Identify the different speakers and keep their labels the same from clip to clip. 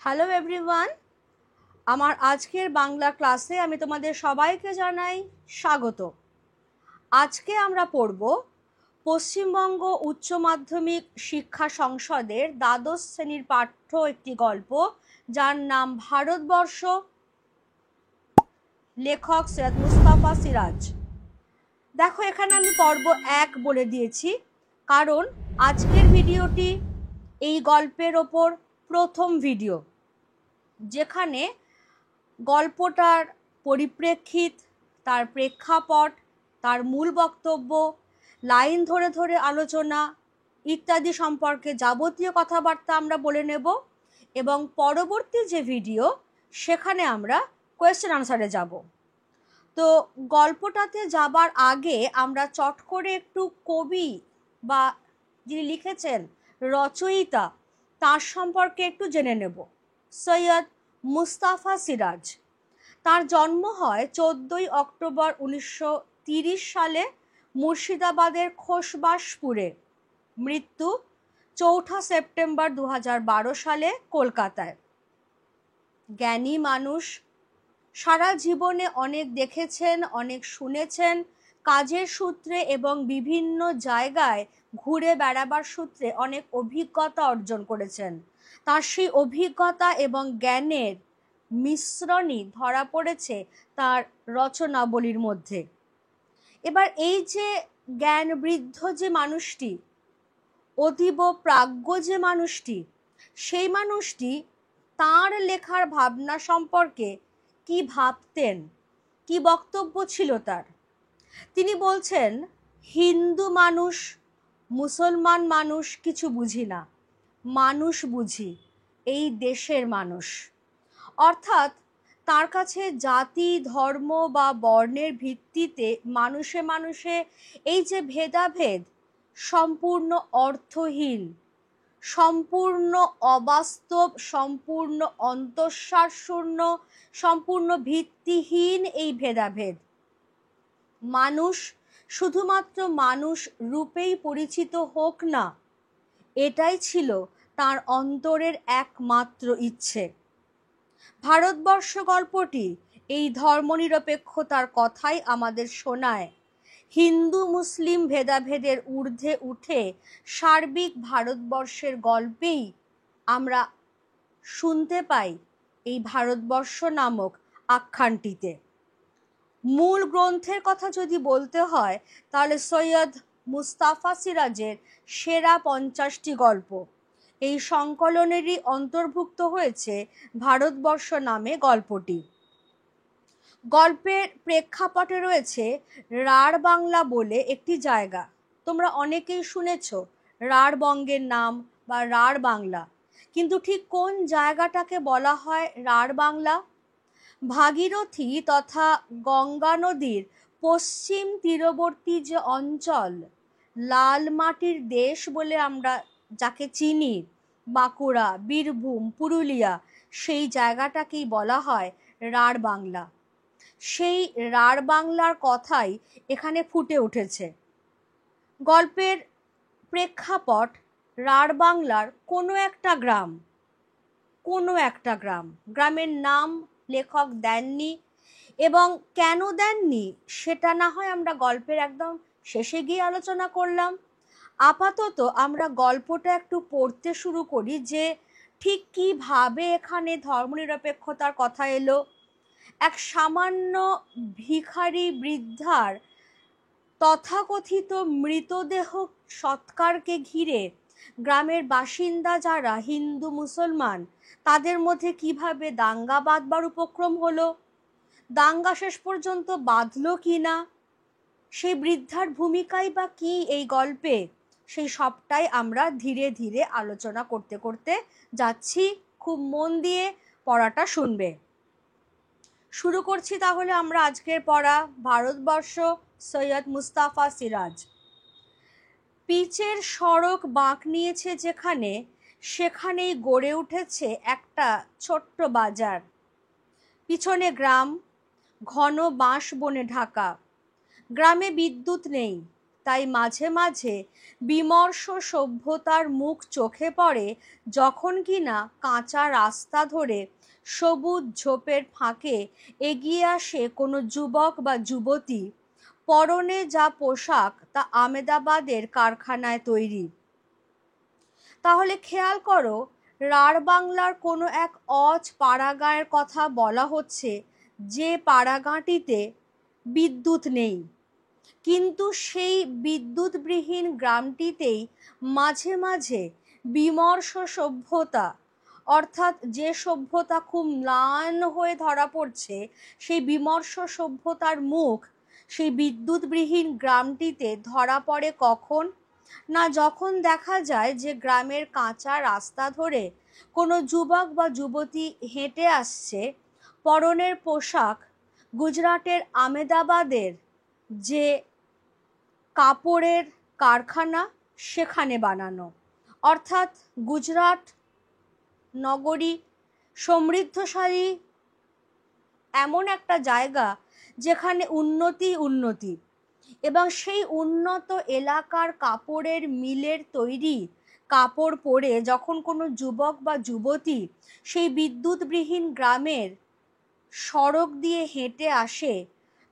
Speaker 1: Hello everyone, আমার আজকের বাংলা ক্লাসে আমি তোমাদের সবাইকে জানাই স্বাগত। আজকে আমরা পড়ব পশ্চিমবঙ্গ উচ্চ মাধ্যমিক শিক্ষা সংসদের দ্বাদশ শ্রেণীর পাঠ্য একটি গল্প, যার নাম ভারতবর্ষ, লেখক সৈয়দ মুস্তাফা সিরাজ। দেখো, এখানে আমি পর্ব 1 বলে দিয়েছি, কারণ আজকের ভিডিওটি এই গল্পের ওপর প্রথম ভিডিও, যেখানে গল্পটার পরিপ্রেক্ষিত, তার প্রেক্ষাপট, তার মূল বক্তব্য, লাইন ধরে ধরে আলোচনা ইত্যাদি সম্পর্কে যাবতীয় কথাবার্তা আমরা বলে নেব, এবং পরবর্তী যে ভিডিও সেখানে আমরা কোয়েশ্চেন আনসারে যাব। তো গল্পটাতে যাবার আগে আমরা চট করে একটু কবি বা যিনি লিখেছেন রচয়িতা তার সম্পর্কে একটু জেনে নেব। সৈয়দ মুস্তাফা সিরাজ। তার জন্ম হয় 14ই অক্টোবর 1930 সালে মুর্শিদাবাদের খোসবাসপুরে। মৃত্যু 4 সেপ্টেম্বর 2012 সালে কলকাতায়। জ্ঞানী মানুষ, সারা জীবনে অনেক দেখেছেন, অনেক শুনেছেন, কাজের সূত্রে এবং বিভিন্ন জায়গায় ঘুরে বেড়াবার সূত্রে অনেক অভিজ্ঞতা অর্জন করেছেন। তার সেই অভিজ্ঞতা এবং জ্ঞানের মিশ্রণই ধরা পড়েছে তার রচনাবলীর মধ্যে। এবার এই যে জ্ঞান বৃদ্ধ যে মানুষটি, অতীব প্রাজ্ঞ যে মানুষটি, সেই মানুষটি তার লেখার ভাবনা সম্পর্কে কি ভাবতেন, কি বক্তব্য ছিল তার। তিনি বলছেন, হিন্দু মানুষ, মুসলমান মানুষ কিছু বুঝি না, মানুষ বুঝি, এই দেশের মানুষ। অর্থাৎ তার কাছে জাতি, ধর্ম বা বর্ণের ভিত্তিতে মানুষে মানুষে এই যে ভেদাভেদ সম্পূর্ণ অর্থহীন, সম্পূর্ণ অবাস্তব, সম্পূর্ণ অন্তঃসার শূন্য, সম্পূর্ণ ভিত্তিহীন এই ভেদাভেদ। মানুষ শুধুমাত্র মানুষ রূপেই পরিচিত হোক না, এটাই ছিল তার অন্তরের একমাত্র ইচ্ছে। ভারতবর্ষ গল্পটি এই ধর্মনিরপেক্ষতার কথাই আমাদের শোনায়। হিন্দু মুসলিম ভেদাভেদের ঊর্ধ্বে উঠে সার্বিক ভারতবর্ষের গল্পেই আমরা শুনতে পাই এই ভারতবর্ষ নামক আখ্যানটিতে। মূল গ্রন্থের কথা যদি বলতে হয়, তাহলে সৈয়দ মুস্তাফা সিরাজের সেরা 50টি গল্প, এই সংকলনেরই অন্তর্ভুক্ত হয়েছে ভারতবর্ষ নামে গল্পটি। গল্পের প্রেক্ষাপটে রয়েছে রাঢ় বাংলা বলে একটি জায়গা। তোমরা অনেকেই শুনেছ রাঢ়বঙ্গের নাম বা রাঢ় বাংলা, কিন্তু ঠিক কোন জায়গাটাকে বলা হয় রাঢ় বাংলা? ভাগীরথী তথা গঙ্গা নদীর পশ্চিম তীরবর্তী যে অঞ্চল, লাল মাটির দেশ বলে আমরা যাকে চিনি, বাঁকুড়া, বীরভূম, পুরুলিয়া, সেই জায়গাটাকেই বলা হয় রাঢ় বাংলা। সেই রাঢ় বাংলার কথাই এখানে ফুটে উঠেছে। গল্পের প্রেক্ষাপট রাঢ় বাংলার কোনো একটা গ্রাম, গ্রামের নাম লেখক দেননি, এবং কেন দেননি সেটা না হয় আমরা গল্পের একদম শেষে গিয়ে আলোচনা করলাম। আপাতত আমরা গল্পটা একটু পড়তে শুরু করি যে ঠিক কিভাবে এখানে ধর্মনিরপেক্ষতার কথা এলো। এক সামান্য ভিখারি বৃদ্ধার তথাকথিত মৃতদেহ সৎকারকে ঘিরে গ্রামের বাসিন্দা যারা হিন্দু মুসলমান, তাদের মধ্যে কিভাবে দাঙ্গা বাঁধবার উপক্রম হলো, দাঙ্গা শেষ পর্যন্ত বাঁধলো কি না, সেই বৃদ্ধার ভূমিকাই বা কি এই গল্পে, সেই সবটাই আমরা ধীরে ধীরে আলোচনা করতে করতে যাচ্ছি। খুব মন দিয়ে পড়াটা শুনবে। শুরু করছি তাহলে আমরা আজকের পড়া, ভারতবর্ষ, সৈয়দ মুস্তাফা সিরাজ। পিচের সড়ক বাঁক নিয়েছে যেখানে, সেখানেই গড়ে উঠেছে একটা ছোট্ট বাজার। পিছনে গ্রাম, ঘন বাঁশ বনে ঢাকা। গ্রামে বিদ্যুৎ নেই, তাই মাঝে মাঝে বিমর্ষ সভ্যতার মুখ চোখে পড়ে যখন কিনা কাঁচা রাস্তা ধরে সবুজ ঝোপের ফাঁকে এগিয়ে আসে কোনো যুবক বা যুবতী। পরনে যা পোশাক তা আমেদাবাদের কারখানায় তৈরি। তাহলে খেয়াল করো, রাঢ় বাংলার কোনো এক অজ পাড়াগাঁয়ের কথা বলা হচ্ছে, যে পাড়াগাঁটিতে বিদ্যুৎ নেই, কিন্তু সেই বিদ্যুৎবিহীন গ্রামটিতেই মাঝে মাঝে বিমর্ষ সভ্যতা, অর্থাৎ যে সভ্যতা খুব ম্লান হয়ে ধরা পড়ছে, সেই বিমর্ষ সভ্যতার মুখ সেই বিদ্যুৎবিহীন গ্রামটিতে ধরা পড়ে কখন না, যখন দেখা যায় যে গ্রামের কাঁচা রাস্তা ধরে কোনো যুবক বা যুবতী হেঁটে আসছে, পরনের পোশাক গুজরাটের আমেদাবাদের যে কাপড়ের কারখানা সেখানে বানানো। অর্থাৎ গুজরাট নগরী সমৃদ্ধশালী এমন একটা জায়গা যেখানে উন্নতি, এবং সেই উন্নত এলাকার কাপড়ের মিলের তৈরি কাপড় পরে যখন কোনো যুবক বা যুবতী সেই বিদ্যুৎবিহীন গ্রামের সড়ক দিয়ে হেঁটে আসে,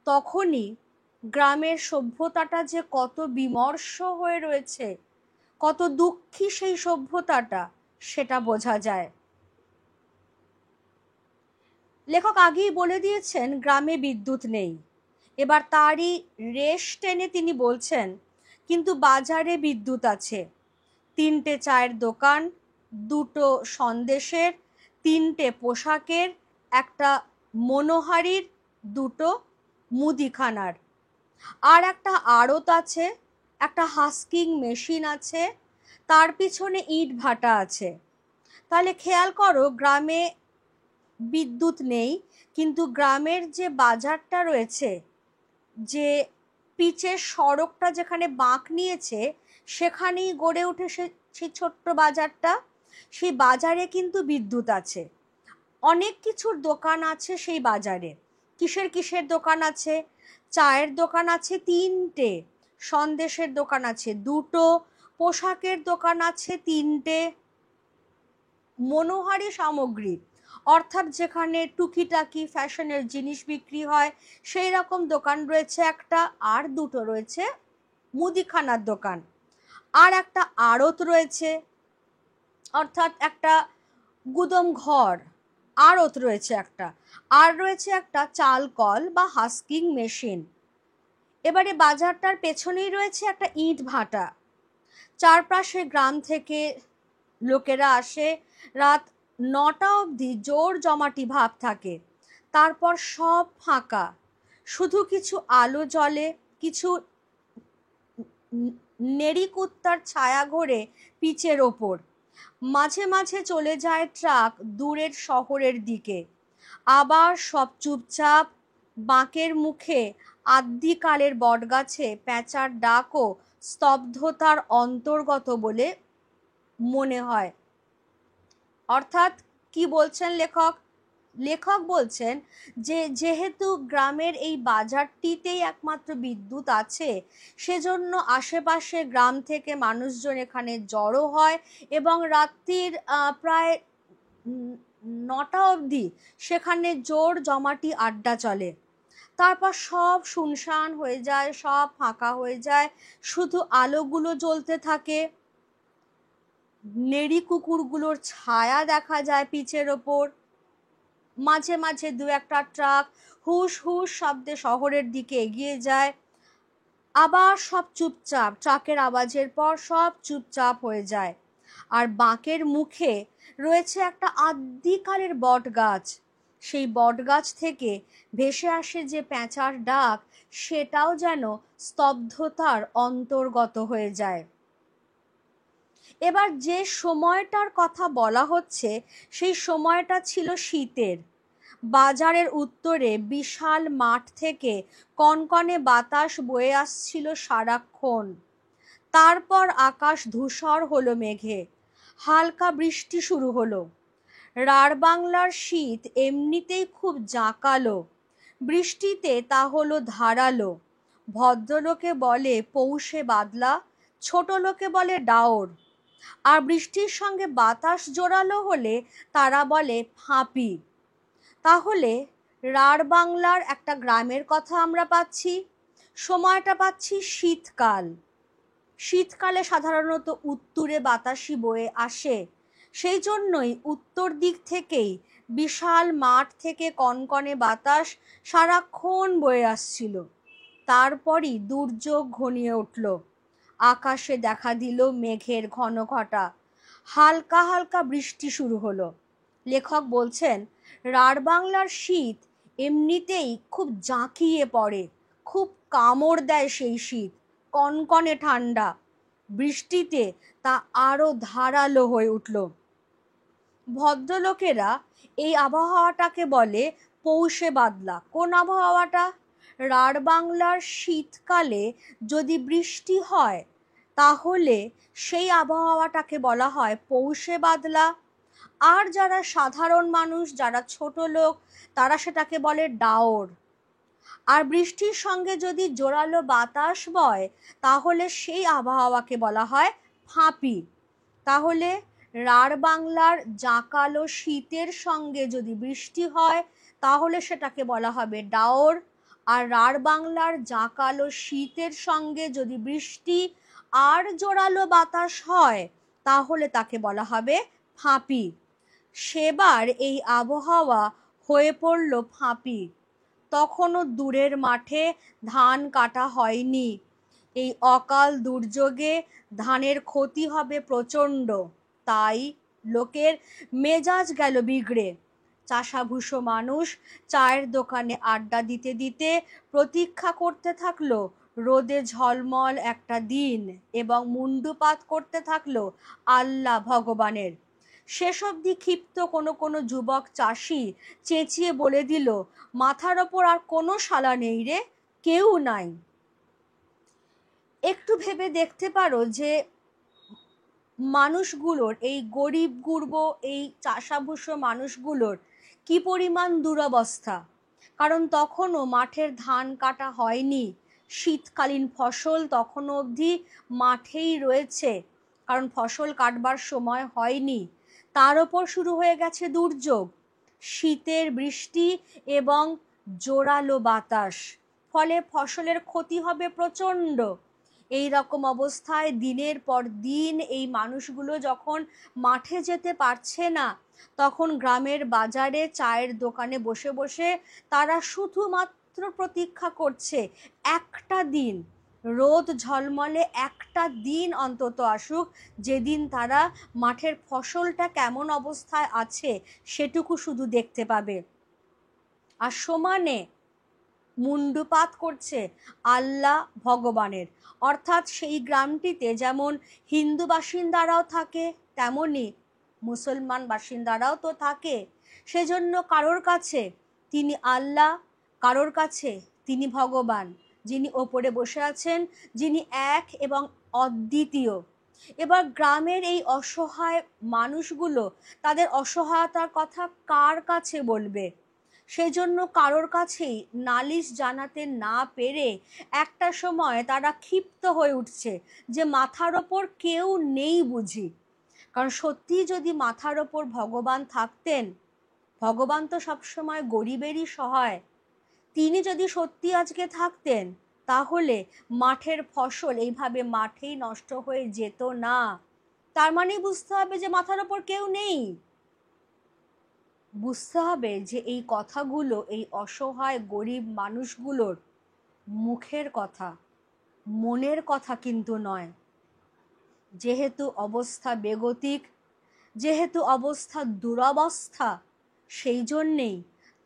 Speaker 1: তখনই গ্রামের সভ্যতাটা যে কত বিমর্ষ হয়ে রয়েছে, কত দুঃখী সেই সভ্যতাটা, সেটা বোঝা যায়। লেখক আগেই বলে দিয়েছেন গ্রামে বিদ্যুৎ নেই, এবার তারই রেশ টেনে তিনি বলছেন কিন্তু বাজারে বিদ্যুৎ আছে। 3টে চায়ের দোকান, 2টো সন্দেশের, 3টে পোশাকের, একটা মনোহারির, 2টো মুদিখানার, আর একটা আড়ত আছে, একটা হাস্কিং মেশিন আছে, তার পিছনে ইট ভাটা আছে। তাহলে খেয়াল করো, গ্রামে বিদ্যুৎ নেই, কিন্তু গ্রামের যে বাজারটা রয়েছে, যে পিচের সড়কটা যেখানে বাঁক নিয়েছে, সেখানেই গড়ে উঠে সেই ছোট্ট বাজারটা। সেই বাজারে কিন্তু বিদ্যুৎ আছে, অনেক কিছুর দোকান আছে সেই বাজারে। কিসের দোকান আছে? চায়ের দোকান আছে 3টে, সন্দেশের দোকান আছে 2টো, পোশাকের দোকান আছে 3টে, মনোহারী সামগ্রী অর্থাৎ যেখানে টুকিটাকি ফ্যাশনের জিনিস বিক্রি হয় সেই রকম দোকান রয়েছে একটা, আর 2টো রয়েছে মুদিখানার দোকান, আর একটা আড়ত রয়েছে, অর্থাৎ একটা গুদম ঘর আড়ত রয়েছে একটা, আর রয়েছে একটা চাল কল বা হাস্কিং মেশিন। এবারে বাজারটার পেছনেই রয়েছে একটা ইট ভাটা। চারপাশে গ্রাম থেকে লোকেরা আসে, রাত 9টা অবধি জোর জমাটি ভাব থাকে, তারপর সব ফাঁকা, শুধু কিছু আলো জ্বলে, কিছু নেড়িকুত্তার ছায়া ঘোরে পিচের ওপর, মাঝে মাঝে চলে যায় ট্রাক দূরের শহরের দিকে, আবার সব চুপচাপ। বাঁকের মুখে আদ্যিকালের বটগাছে প্যাঁচার ডাকও স্তব্ধতার অন্তর্গত বলে মনে হয়। অর্থাৎ কি বলছেন লেখক? লেখক বলছেন যে যেহেতু গ্রামের এই বাজারটিতেই একমাত্র বিদ্যুৎ আছে, সেজন্য আশেপাশে গ্রাম থেকে মানুষজন এখানে জড়ো হয় এবং রাত্রির প্রায় 9টা অবধি সেখানে জোর জমাটি আড্ডা চলে। তারপর সব শুনশান হয়ে যায়, সব ফাঁকা হয়ে যায়, শুধু আলোগুলো জ্বলতে থাকে, নেড়ি কুকুরগুলোর ছায়া দেখা যায় পিচের ওপর, মাঝে মাঝে 2-একটা ট্রাক হুস হুস শব্দে শহরের দিকে এগিয়ে যায়, আবার সব চুপচাপ, ট্রাকের আওয়াজের পর সব চুপচাপ হয়ে যায়। আর বাঁকের মুখে রয়েছে একটা আদ্যিকালের বট গাছ, সেই বট গাছ থেকে ভেসে আসে যে প্যাঁচার ডাক, সেটাও যেন স্তব্ধতার অন্তর্গত হয়ে যায়। এবার যে সময়টার কথা বলা হচ্ছে, সেই সময়টা ছিল শীতের। বাজারের উত্তরে বিশাল মাঠ থেকে কনকনে বাতাস বয়ে আসছিল সারাক্ষণ। তারপর আকাশ ধূসর হলো মেঘে, হালকা বৃষ্টি শুরু হলো। রাঢ় বাংলার শীত এমনিতেই খুব জাঁকালো, বৃষ্টিতে তা হলো ধারালো। ভদ্রলোকে বলে পৌষে বাদলা, ছোট লোকে বলে ডাওর। আর বৃষ্টির সঙ্গে বাতাস জোরালো হলে তারা বলে ফাঁপি। তাহলে রাঢ় বাংলার একটা গ্রামের কথা আমরা পাচ্ছি। সময়টা পাচ্ছি শীতকাল। শীতকালে সাধারণত উত্তুরে বাতাসই বয়ে আসে, সেই জন্যই উত্তর দিক থেকেই বিশাল মাঠ থেকে কনকনে বাতাস সারাক্ষণ বয়ে আসছিল। তারপরই দুর্যোগ ঘনিয়ে উঠল। আকাশে দেখা দিল মেঘের ঘন ঘটা, হালকা হালকা বৃষ্টি শুরু হলো। লেখক বলছেন, রাঢ় বাংলার শীত এমনিতেই খুব জাঁকিয়ে পড়ে, খুব কামড় দেয় সেই শীত, কনকনে ঠান্ডা। বৃষ্টিতে তা আরো ধারালো হয়ে উঠল। ভদ্রলোকেরা এই আবহাওয়াটাকে বলে পৌষে বাদলা। কোন আবহাওয়াটা? রাঢ় বাংলার শীতকালে যদি বৃষ্টি হয় তাহলে সেই আবহাওয়াটাকে বলা হয় পৌষে বাদলা। আর যারা সাধারণ মানুষ, যারা ছোট লোক, তারা সেটাকে বলে ডাওর। আর বৃষ্টির সঙ্গে যদি জোরালো বাতাস বয় তাহলে সেই আবহাওয়াকে বলা হয় ফাঁপি। তাহলে রাঢ় বাংলার জাঁকালো শীতের সঙ্গে যদি বৃষ্টি হয় তাহলে সেটাকে বলা হবে ডাওর। আর রাঢ় বাংলার জাঁকালো শীতের সঙ্গে যদি বৃষ্টি আর জোরালো বাতাস হয় তাহলে তাকে বলা হবে ফাঁপি। সেবার এই আবহাওয়া হয়ে পড়ল ফাঁপি। তখনও দূরের মাঠে ধান কাটা হয়নি। এই অকাল দুর্যোগে ধানের ক্ষতি হবে প্রচণ্ড, তাই লোকের মেজাজ গেল বিগড়ে। চাষাভুষো মানুষ চায়ের দোকানে আড্ডা দিতে দিতে প্রতীক্ষা করতে থাকলো রোদে ঝলমল একটা দিন এবং মুণ্ডুপাত করতে থাকলো আল্লাহ ভগবানের। শেষ অবধি ক্ষিপ্ত কোনো কোনো যুবক চাষি চেঁচিয়ে বলে দিল, মাথার ওপর আর কোনো শালা নেই রে, কেউ নাই। একটু ভেবে দেখতে পারো যে মানুষগুলোর, এই গরিব গুরব, এই চাষাভুষো মানুষগুলোর কি পরিমাণ দুরবস্থা। কারণ তখনও মাঠের ধান কাটা হয়নি, শীতকালীন ফসল তখনও অবধি মাঠেই রয়েছে, কারণ ফসল কাটবার সময় হয়নি। তার ওপর শুরু হয়ে গেছে দুর্যোগ, শীতের বৃষ্টি এবং জোরালো বাতাস, ফলে ফসলের ক্ষতি হবে প্রচণ্ড। এই রকম অবস্থায় দিনের পর দিন এই মানুষগুলো যখন মাঠে যেতে পারছে না, তখন গ্রামের বাজারে চায়ের দোকানে বসে বসে তারা শুধুমাত্র প্রতীক্ষা করছে একটা দিন, রোদ ঝলমলে একটা দিন অন্তত আসুক, যেদিন তারা মাঠের ফসলটা কেমন অবস্থায় আছে সেটুকু শুধু দেখতে পাবে। আর সমানে মুণ্ডুপাত করছে আল্লাহ ভগবানের। অর্থাৎ সেই গ্রামটিতে যেমন হিন্দু বাসিন্দারাও থাকে তেমনি মুসলমান বাসিন্দারাও তো থাকে। সেজন্য কারোর কাছে তিনি আল্লাহ, কারোর কাছে তিনি ভগবান, যিনি ওপরে বসে আছেন, যিনি এক এবং অদ্বিতীয়। এবার গ্রামের এই অসহায় মানুষগুলো তাদের অসহায়তার কথা কার কাছে বলবে? সেই জন্য কারোর কাছেই নালিশ জানাতে না পেরে একটা সময় তারা ক্ষিপ্ত হয়ে উঠছে যে মাথার ওপর কেউ নেই বুঝি। কারণ সত্যি যদি মাথার ওপর ভগবান থাকতেন, ভগবান তো সবসময় গরিবেরই সহায়, তিনি যদি সত্যি আজকে থাকতেন তাহলে মাঠের ফসল এইভাবে মাঠেই নষ্ট হয়ে যেত না। তার মানে বুঝতে হবে যে মাথার ওপর কেউ নেই। বুঝতে হবে যে এই কথাগুলো এই অসহায় গরিব মানুষগুলোর মুখের কথা, মনের কথা কিন্তু নয়। যেহেতু অবস্থা বেগতিক, যেহেতু অবস্থা দুরবস্থা, সেই জন্যেই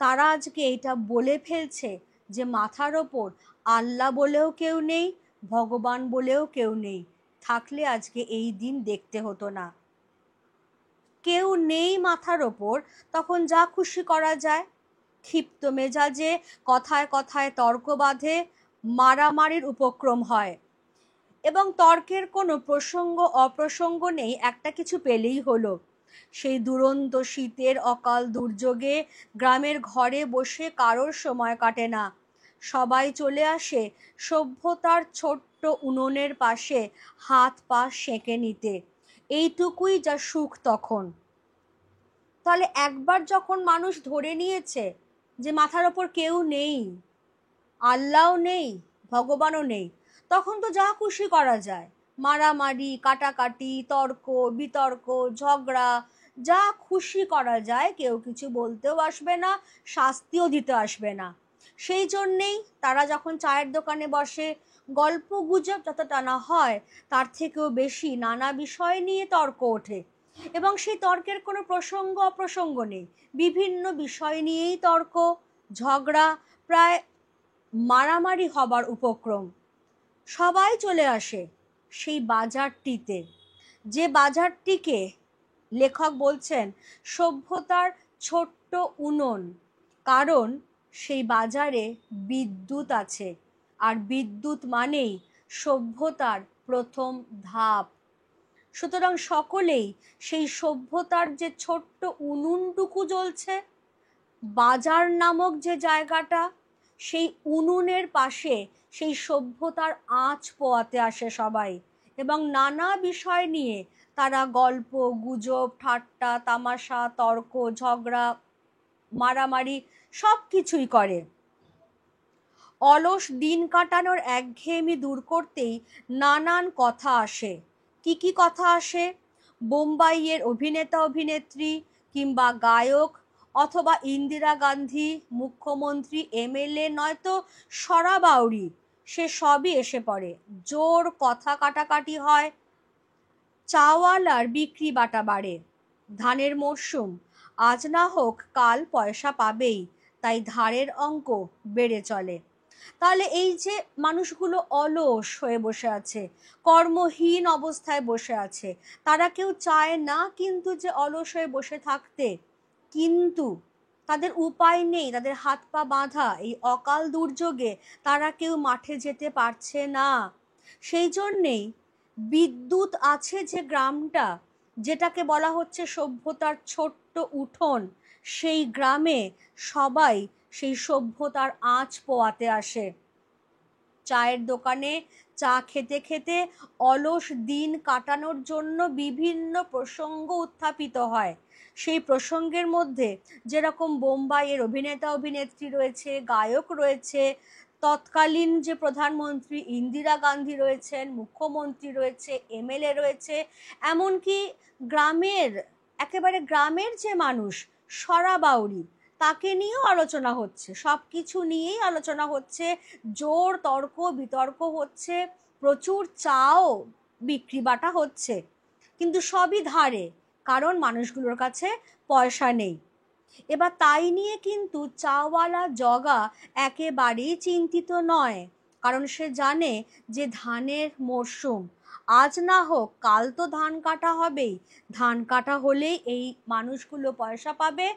Speaker 1: তারা আজকে এটা বলে ফেলছে যে মাথার ওপর আল্লাহ বলেও কেউ নেই, ভগবান বলেও কেউ নেই, থাকলে আজকে এই দিন দেখতে হতো না। কেউ নেই মাথার ওপর, তখন যা খুশি করা যায়। ক্ষিপ্ত মেজাজে কথায় কথায় তর্ক বাঁধে, মারামারির উপক্রম হয় এবং তর্কের কোনো প্রসঙ্গ অপ্রসঙ্গ নেই, একটা কিছু পেলেই হলো। সেই দুরন্ত শীতের অকাল দুর্যোগে গ্রামের ঘরে বসে কারোর সময় কাটে না। সবাই চলে আসে সভ্যতার ছোট্ট উনুনের পাশে হাত পা সেঁকে নিতে। এইটুকুই যা সুখ তখন। তাহলে একবার যখন মানুষ ধরে নিয়েছে যে মাথার ওপর কেউ নেই, আল্লাহও নেই, ভগবানও নেই, তখন তো যা খুশি করা যায়, মারামারি, কাটাকাটি, তর্ক বিতর্ক, ঝগড়া, যা খুশি করা যায়, কেউ কিছু বলতেও আসবে না, শাস্তিও দিতে আসবে না। সেই জন্যেই তারা যখন চায়ের দোকানে বসে, গল্প গুজব যতটা না হয় তার থেকেও বেশি নানা বিষয় নিয়ে তর্ক ওঠে, এবং সেই তর্কের কোনো প্রসঙ্গ অপ্রসঙ্গ নেই, বিভিন্ন বিষয় নিয়েই তর্ক, ঝগড়া, প্রায় মারামারি হবার উপক্রম। সবাই চলে আসে সেই বাজারটিতে, যে বাজারটিকে লেখক বলছেন সভ্যতার ছোট্ট উনুন, কারণ সেই বাজারে বিদ্যুৎ আছে, আর বিদ্যুৎ মানেই সভ্যতার প্রথম ধাপ। সুতরাং সকলেই সেই সভ্যতার যে ছোট্ট উনুনটুকু জ্বলছে, বাজার নামক যে জায়গাটা, সেই উনুনের পাশে সেই সভ্যতার আঁচ পোয়াতে আসে সবাই, এবং নানা বিষয় নিয়ে তারা গল্প গুজব, ঠাট্টা তামাশা, তর্ক ঝগড়া, মারামারি সব কিছুই করে। অলস দিন কাটানোর একঘেয়েমি দূর করতেই নানান কথা আসে। কি কি কথা আসে? বোম্বাইয়ের অভিনেতা অভিনেত্রী, কিংবা গায়ক, অথবা ইন্দিরা গান্ধী, মুখ্যমন্ত্রী, এমএলএ, নয়তো সরাবাউরি, সে সবই এসে পড়ে। জোর কথা কাটাকাটি হয়। চাওয়ালার বিক্রি বাটা বাড়ে। ধানের মরশুম, আজ না হোক কাল পয়সা পাবেই, তাই ধারের অঙ্ক বেড়ে চলে। তাহলে এই যে মানুষগুলো অলস হয়ে বসে আছে, কর্মহীন অবস্থায় বসে আছে, তারা কেউ চায় না কিন্তু যে অলস হয়ে বসে থাকতে, কিন্তু তাদের উপায় নেই, তাদের হাত পা বাঁধা, এই অকাল দুর্যোগে তারা কেউ মাঠে যেতে পারছে না। সেই জন্যেই বিদ্যুৎ আছে যে গ্রামটা, যেটাকে বলা হচ্ছে সভ্যতার ছোট্ট উঠোন, সেই গ্রামে সবাই সেই সভ্যতার আঁচ পোয়াতে আসে। চায়ের দোকানে চা খেতে খেতে অলস দিন কাটানোর জন্য বিভিন্ন প্রসঙ্গ উত্থাপিত হয়। সেই প্রসঙ্গের মধ্যে যেরকম বোম্বাইয়ের অভিনেতা অভিনেত্রী রয়েছে, গায়ক রয়েছে, তৎকালীন যে প্রধানমন্ত্রী ইন্দিরা গান্ধী রয়েছেন, মুখ্যমন্ত্রী রয়েছে, এমএলএ রয়েছে, এমনকি গ্রামের, একেবারে গ্রামের যে মানুষ সরাবাউরি, তাকে নিয়েও আলোচনা হচ্ছে, সব কিছু নিয়েই আলোচনা হচ্ছে, জোর তর্ক বিতর্ক হচ্ছে, প্রচুর চাও বিক্রি বাটা হচ্ছে, কিন্তু সবই ধারে, কারণ মানুষগুলোর কাছে পয়সা নেই। এবার তাই নিয়ে কিন্তু চাওয়ালা জগা একেবারেই চিন্তিত নয়, কারণ সে জানে যে ধানের মরশুম, আজ না হোক কাল তো ধান কাটা হবেই, ধান কাটা হলেই এই মানুষগুলো পয়সা পাবে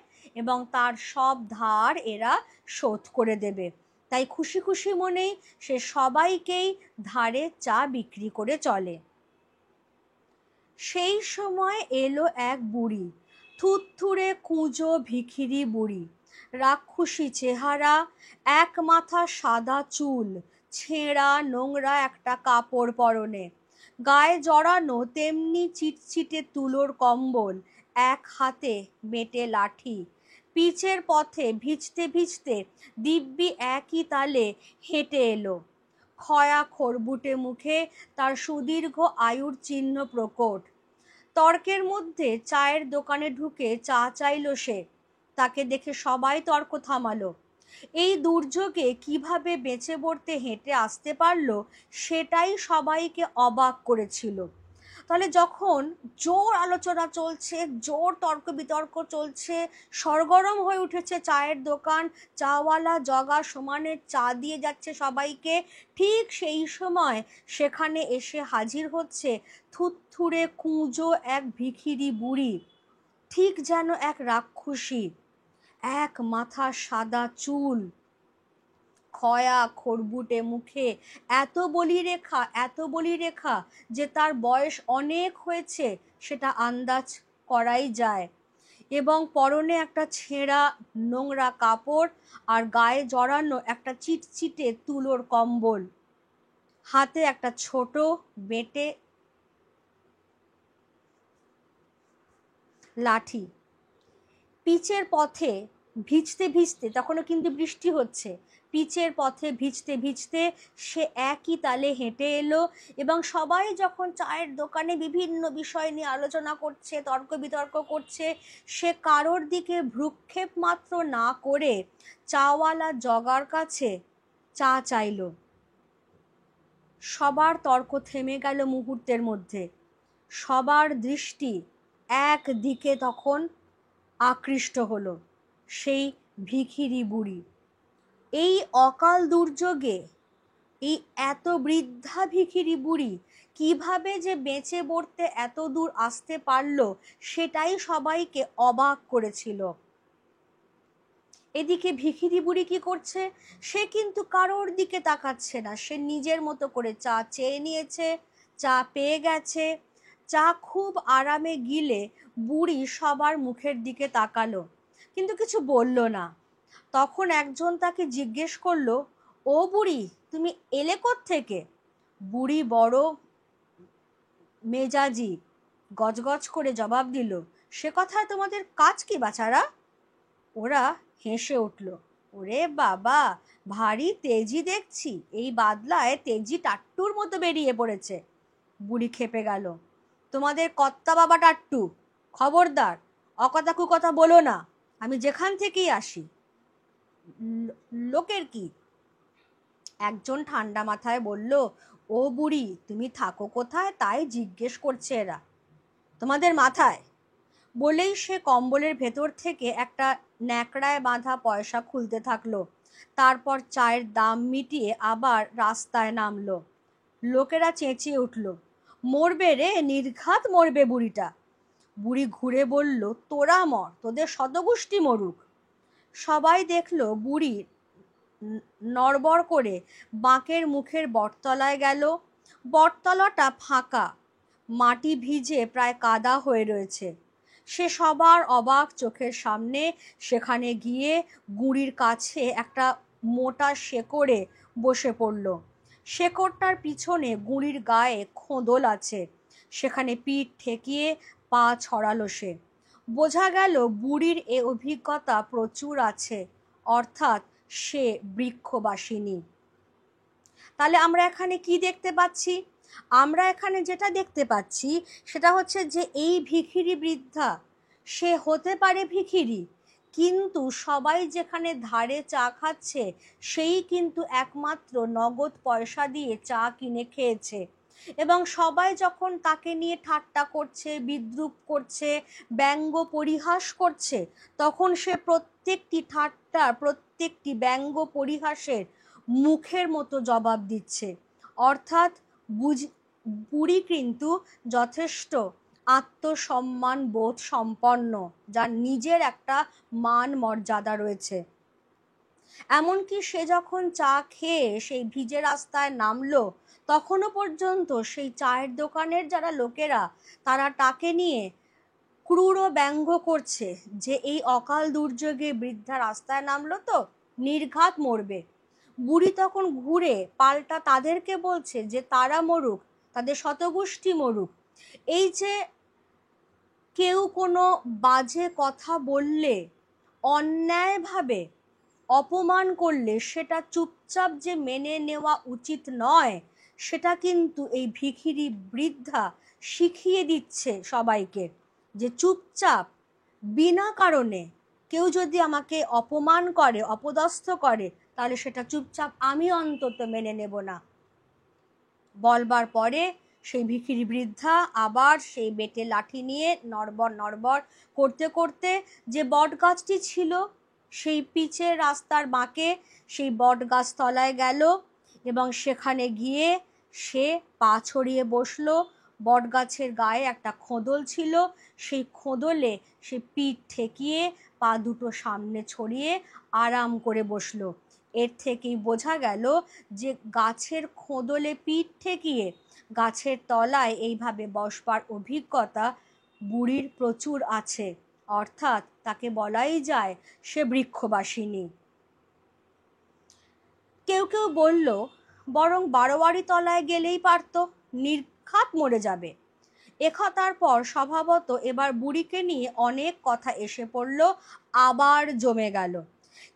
Speaker 1: এবং তার সব ধার এরা শোধ করে দেবে। তাই খুশি খুশি মনেই সে সবাইকেই ধারে চা বিক্রি করে চলে। সেই সময় এলো এক বুড়ি, থুতথুড়ে কুঁজো ভিখিরি বুড়ি, রাক্ষসী চেহারা, এক মাথা সাদা চুল, ছেঁড়া নোংরা একটা কাপড় পরনে, গায়ে জড়ানো তেমনি চিটচিটে তুলোর কম্বল, এক হাতে বেটে লাঠি, পিচের পথে ভিজতে ভিজতে দিব্যি একই তালে হেঁটে এলো। খয়া খড়বুটে মুখে তার সুদীর্ঘ আয়ুর চিহ্ন প্রকট। তর্কের মধ্যে চায়ের দোকানে ঢুকে চা চাইল সে, তাকে দেখে সবাই তর্ক থামালো। এই দুর্যোগে কিভাবে বেঁচে পড়তে হেঁটে আসতে পারলো, সেটাই সবাইকে অবাক করেছিল। তাহলে যখন জোর আলোচনা চলছে, জোর তর্ক বিতর্ক চলছে, সরগরম হয়ে উঠেছে চায়ের দোকান, চাওয়ালা জগা সমানে চা দিয়ে যাচ্ছে সবাইকে, ঠিক সেই সময় সেখানে এসে হাজির হচ্ছে থুতথুড়ে কুঁজো এক ভিখিরি বুড়ি, ঠিক যেন এক রাক্ষসী, এক মাথা সাদা চুল, খয়া খড়বুটে মুখে, এত বলি রেখা যে তার বয়স অনেক হয়েছে সেটা আন্দাজ করাই যায়। এবং পরনে একটা ছেঁড়া নোংরা কাপড় আর গায়ে জড়ানো একটা চিটচিটে তুলোর কম্বল, হাতে একটা ছোট বেঁটে লাঠি। পিচের পথে ভিজতে ভিজতে, তখনও কিন্তু বৃষ্টি হচ্ছে, পিচের পথে ভিজতে ভিজতে সে একই তালে হেঁটে এলো এবং সবাই যখন চায়ের দোকানে বিভিন্ন বিষয় নিয়ে আলোচনা করছে, তর্ক বিতর্ক করছে, সে কারোর দিকে ভ্রুক্ষেপ মাত্র না করে চাওয়ালা জগার কাছে চা চাইল। সবার তর্ক থেমে গেল মুহূর্তের মধ্যে। সবার দৃষ্টি একদিকে তখন আকৃষ্ট হলো, সেই ভিখিরি বুড়ি। এই অকাল দুর্যোগে এই এত বৃদ্ধা ভিখিরি বুড়ি কিভাবে যে বেঁচে পড়তে এত দূর আসতে পারলো, সেটাই সবাইকে অবাক করেছিল। এদিকে ভিখিরি বুড়ি কি করছে? সে কিন্তু কারোর দিকে তাকাচ্ছে না, সে নিজের মতো করে চা চেয়ে নিয়েছে, চা পেয়ে গেছে। চা খুব আরামে গিলে বুড়ি সবার মুখের দিকে তাকালো, কিন্তু কিছু বলল না। তখন একজন তাকে জিজ্ঞেস করলো, ও বুড়ি, তুমি এলে কোত্থেকে? বুড়ি বড় মেজাজি গজগজ করে জবাব দিল, সে কথায় তোমাদের কাজ কি বাছারা? ওরা হেসে উঠল, ওরে বাবা, ভারী তেজি দেখছি, এই বাদলায় তেজি টাট্টুর মতো বেরিয়ে পড়েছে। বুড়ি খেপে গেল, তোমাদের কর্তা বাবা টাট্টু, খবরদার অকথা কুকথা বলো না, আমি যেখান থেকেই আসি। লোকের কি? একজন ঠান্ডা মাথায় বলল, ও বুড়ি, তুমি থাকো কোথায় তাই জিজ্ঞেস করছে এরা, তোমাদের মাথায়। বলেই সে কম্বলের ভেতর থেকে একটা ন্যাকড়ায় বাঁধা পয়সা খুলতে থাকলো। তারপর চায়ের দাম মিটিয়ে আবার রাস্তায় নামলো। লোকেরা চেঁচিয়ে উঠল, মরবে রে, নির্ঘাত মরবে বুড়িটা। বুড়ি ঘুরে বলল, তোরা মর, তোদের শতগোষ্ঠী মরুক। সবাই দেখলো বুড়ি নড়বড় করে বাঁকের মুখের বটতলায় গেল। বটতলাটা ফাঁকা, মাটি ভিজে প্রায় কাদা হয়ে রয়েছে। সে সবার অবাক চোখের সামনে সেখানে গিয়ে গুঁড়ির কাছে একটা মোটা শেকড়ে বসে পড়ল। শেকড়টার পিছনে গুঁড়ির গায়ে খোঁদল আছে, সেখানে পিঠ ঠেকিয়ে পা ছড়ালো সে। বোঝা গেল বুড়ির এ অভিজ্ঞতা প্রচুর আছে, অর্থাৎ সে বৃক্ষবাসিনী। তাহলে আমরা এখানে কি দেখতে পাচ্ছি? আমরা এখানে যেটা দেখতে পাচ্ছি সেটা হচ্ছে যে এই ভিখিরি বৃদ্ধা, সে হতে পারে ভিখিরি, কিন্তু সবাই যেখানে ধারে চা খাচ্ছে সেই কিন্তু একমাত্র নগদ পয়সা দিয়ে চা কিনে খেয়েছে। এবং সবাই যখন তাকে নিয়ে ঠাট্টা করছে, বিদ্রূপ করছে, ব্যঙ্গ পরিহাস করছে, তখন সে প্রত্যেকটি ঠাট্টা, প্রত্যেকটি ব্যঙ্গ পরিহাসের মুখের মতো জবাব দিচ্ছে। অর্থাৎ বুড়ি কিন্তু যথেষ্ট আত্মসম্মান বোধ সম্পন্ন, যার নিজের একটা মান মর্যাদা রয়েছে। এমনকি সে যখন চা খেয়ে সেই ভিজে রাস্তায় নামলো, তখনও পর্যন্ত সেই চায়ের দোকানের যারা লোকেরা, তারা তাকে নিয়ে ক্রূর ব্যঙ্গ করছে যে এই অকাল দুর্যোগে বৃদ্ধা রাস্তায় নামলো তো নির্ঘাত মরবে। বুড়ি তখন ঘুরে পাল্টা তাদেরকে বলছে যে তারা মরুক, তাদের শতগোষ্ঠী মরুক। এই যে কেউ কোনো বাজে কথা বললে, অন্যায়ভাবে অপমান করলে সেটা চুপচাপ যে মেনে নেওয়া উচিত নয়, সেটা কিন্তু এই ভিখিরি বৃদ্ধা শিখিয়ে দিচ্ছে সবাইকে। যে চুপচাপ বিনা কারণে কেউ যদি আমাকে অপমান করে, অপদস্থ করে, তাহলে সেটা চুপচাপ আমি অন্তত মেনে নেব না। বলবার পরে সেই ভিখিরি বৃদ্ধা আবার সেই বেটে লাঠি নিয়ে নড়বড় নড়বড় করতে করতে যে বট গাছটি ছিল সেই পিচের রাস্তার বাঁকে, সেই বট গাছ তলায় গেল এবং সেখানে গিয়ে সে পা ছড়িয়ে বসলো। বট গাছের গায়ে একটা খোদল ছিল, সেই খোদলে সে পিঠ ঠেকিয়ে পা দুটো সামনে ছড়িয়ে আরাম করে বসলো। এর থেকেই বোঝা গেল যে গাছের খোদলে পিঠ ঠেকিয়ে গাছের তলায় এইভাবে বসবার অভিজ্ঞতা বুড়ির প্রচুর আছে। অর্থাৎ তাকে বলাই যায় সে বৃক্ষবাসিনী। কেউ কেউ বলল বরং বারোয়ারি তলায় গেলেই পারত, নির্ঘাত মরে যাবে। একথার পর স্বভাবত এবার বুড়িকে নিয়ে অনেক কথা এসে পড়ল, আবার জমে গেল।